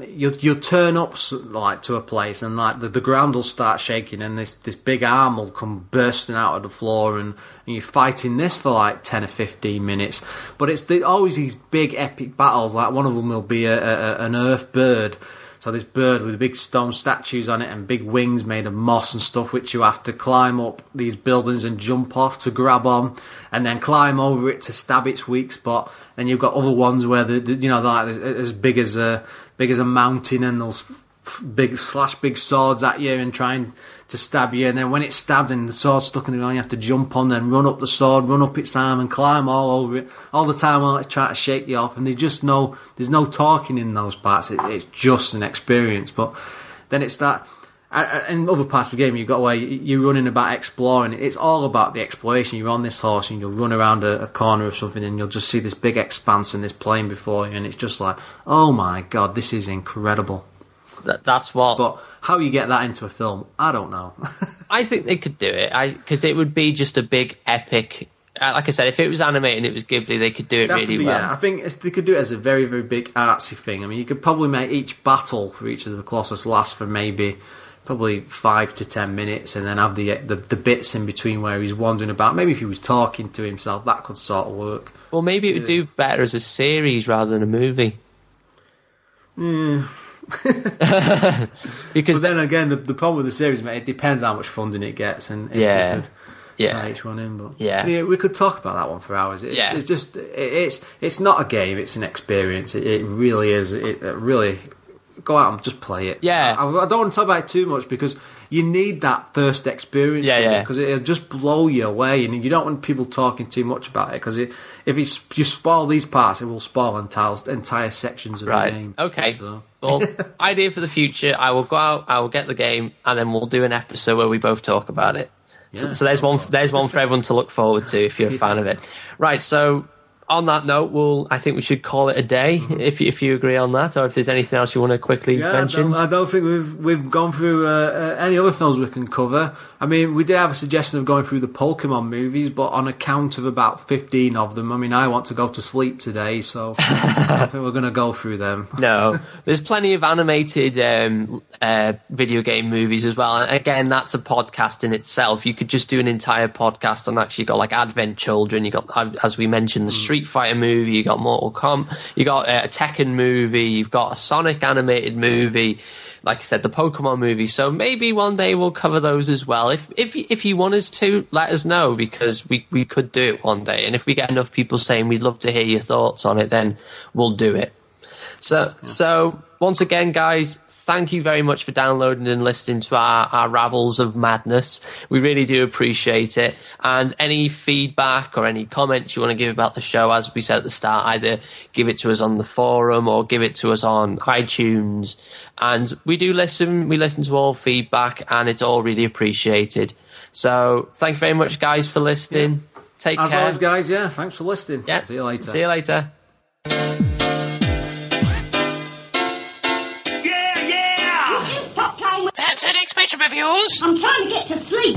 you turn up like to a place and like the ground will start shaking and this big arm will come bursting out of the floor and you're fighting this for like 10 or 15 minutes. But it's always these big epic battles. Like one of them will be an earth bird. So this bird with big stone statues on it and big wings made of moss and stuff, which you have to climb up these buildings and jump off to grab on, and then climb over it to stab its weak spot. And you've got other ones where they're like as big as a mountain, and they'll slash big swords at you and trying to stab you. And then when it's stabbed and the sword's stuck in the ground, you have to jump on, then run up the sword, run up its arm, and climb all over it all the time while it's trying to shake you off. And there's no talking in those parts. It's just an experience. But then it's that. In other parts of the game, you've got where you're running about exploring. It's all about the exploration. You're on this horse and you'll run around a corner of something and you'll just see this big expanse and this plain before you, and it's just like, oh my god, this is incredible. That's what. But how you get that into a film, I don't know. I think they could do it, because it would be just a big epic. Like I said, if it was animated and it was Ghibli, they could do it really well. Yeah, I think they could do it as a very, very big artsy thing. I mean, you could probably make each battle for each of the Colossus last for probably 5 to 10 minutes, and then have the bits in between where he's wandering about. Maybe if he was talking to himself, that could sort of work. Well, maybe it would do better as a series rather than a movie. Because then again, the problem with the series, mate, it depends how much funding it gets, and if we could tie each one in. But we could talk about that one for hours. It's just it's not a game; it's an experience. It really is. It really. Go out and just play it. Yeah. I don't want to talk about it too much because you need that first experience. Yeah. Because it'll just blow you away, and you don't want people talking too much about it because if you spoil these parts, it will spoil entire sections of the game. Okay. So. Well, idea for the future. I will go out. I will get the game, and then we'll do an episode where we both talk about it. Yeah. So there's one for everyone to look forward to if you're a fan of it. Right. So. On that note, I think we should call it a day, if you agree on that, or if there's anything else you want to quickly mention. I don't think we've gone through any other films we can cover. I mean, we did have a suggestion of going through the Pokemon movies, but on account of about 15 of them, I mean, I want to go to sleep today, so I think we're going to go through them. No, there's plenty of animated video game movies as well. And again, that's a podcast in itself. You could just do an entire podcast on actually got like Advent Children. You got, as we mentioned, the Street Fighter movie. You got Mortal Kombat. You got a Tekken movie. You've got a Sonic animated movie. Like I said, the Pokemon movie. So maybe one day we'll cover those as well. If you want us to, let us know, because we could do it one day. And if we get enough people saying we'd love to hear your thoughts on it, then we'll do it. So once again, guys, thank you very much for downloading and listening to our Ravels of Madness. We really do appreciate it. And any feedback or any comments you want to give about the show, as we said at the start, either give it to us on the forum or give it to us on iTunes. And we do listen. We listen to all feedback, and it's all really appreciated. So thank you very much, guys, for listening. Yeah. Take care. As always, guys, thanks for listening. Yeah. See you later. See you later. That's an expansion of yours. I'm trying to get to sleep.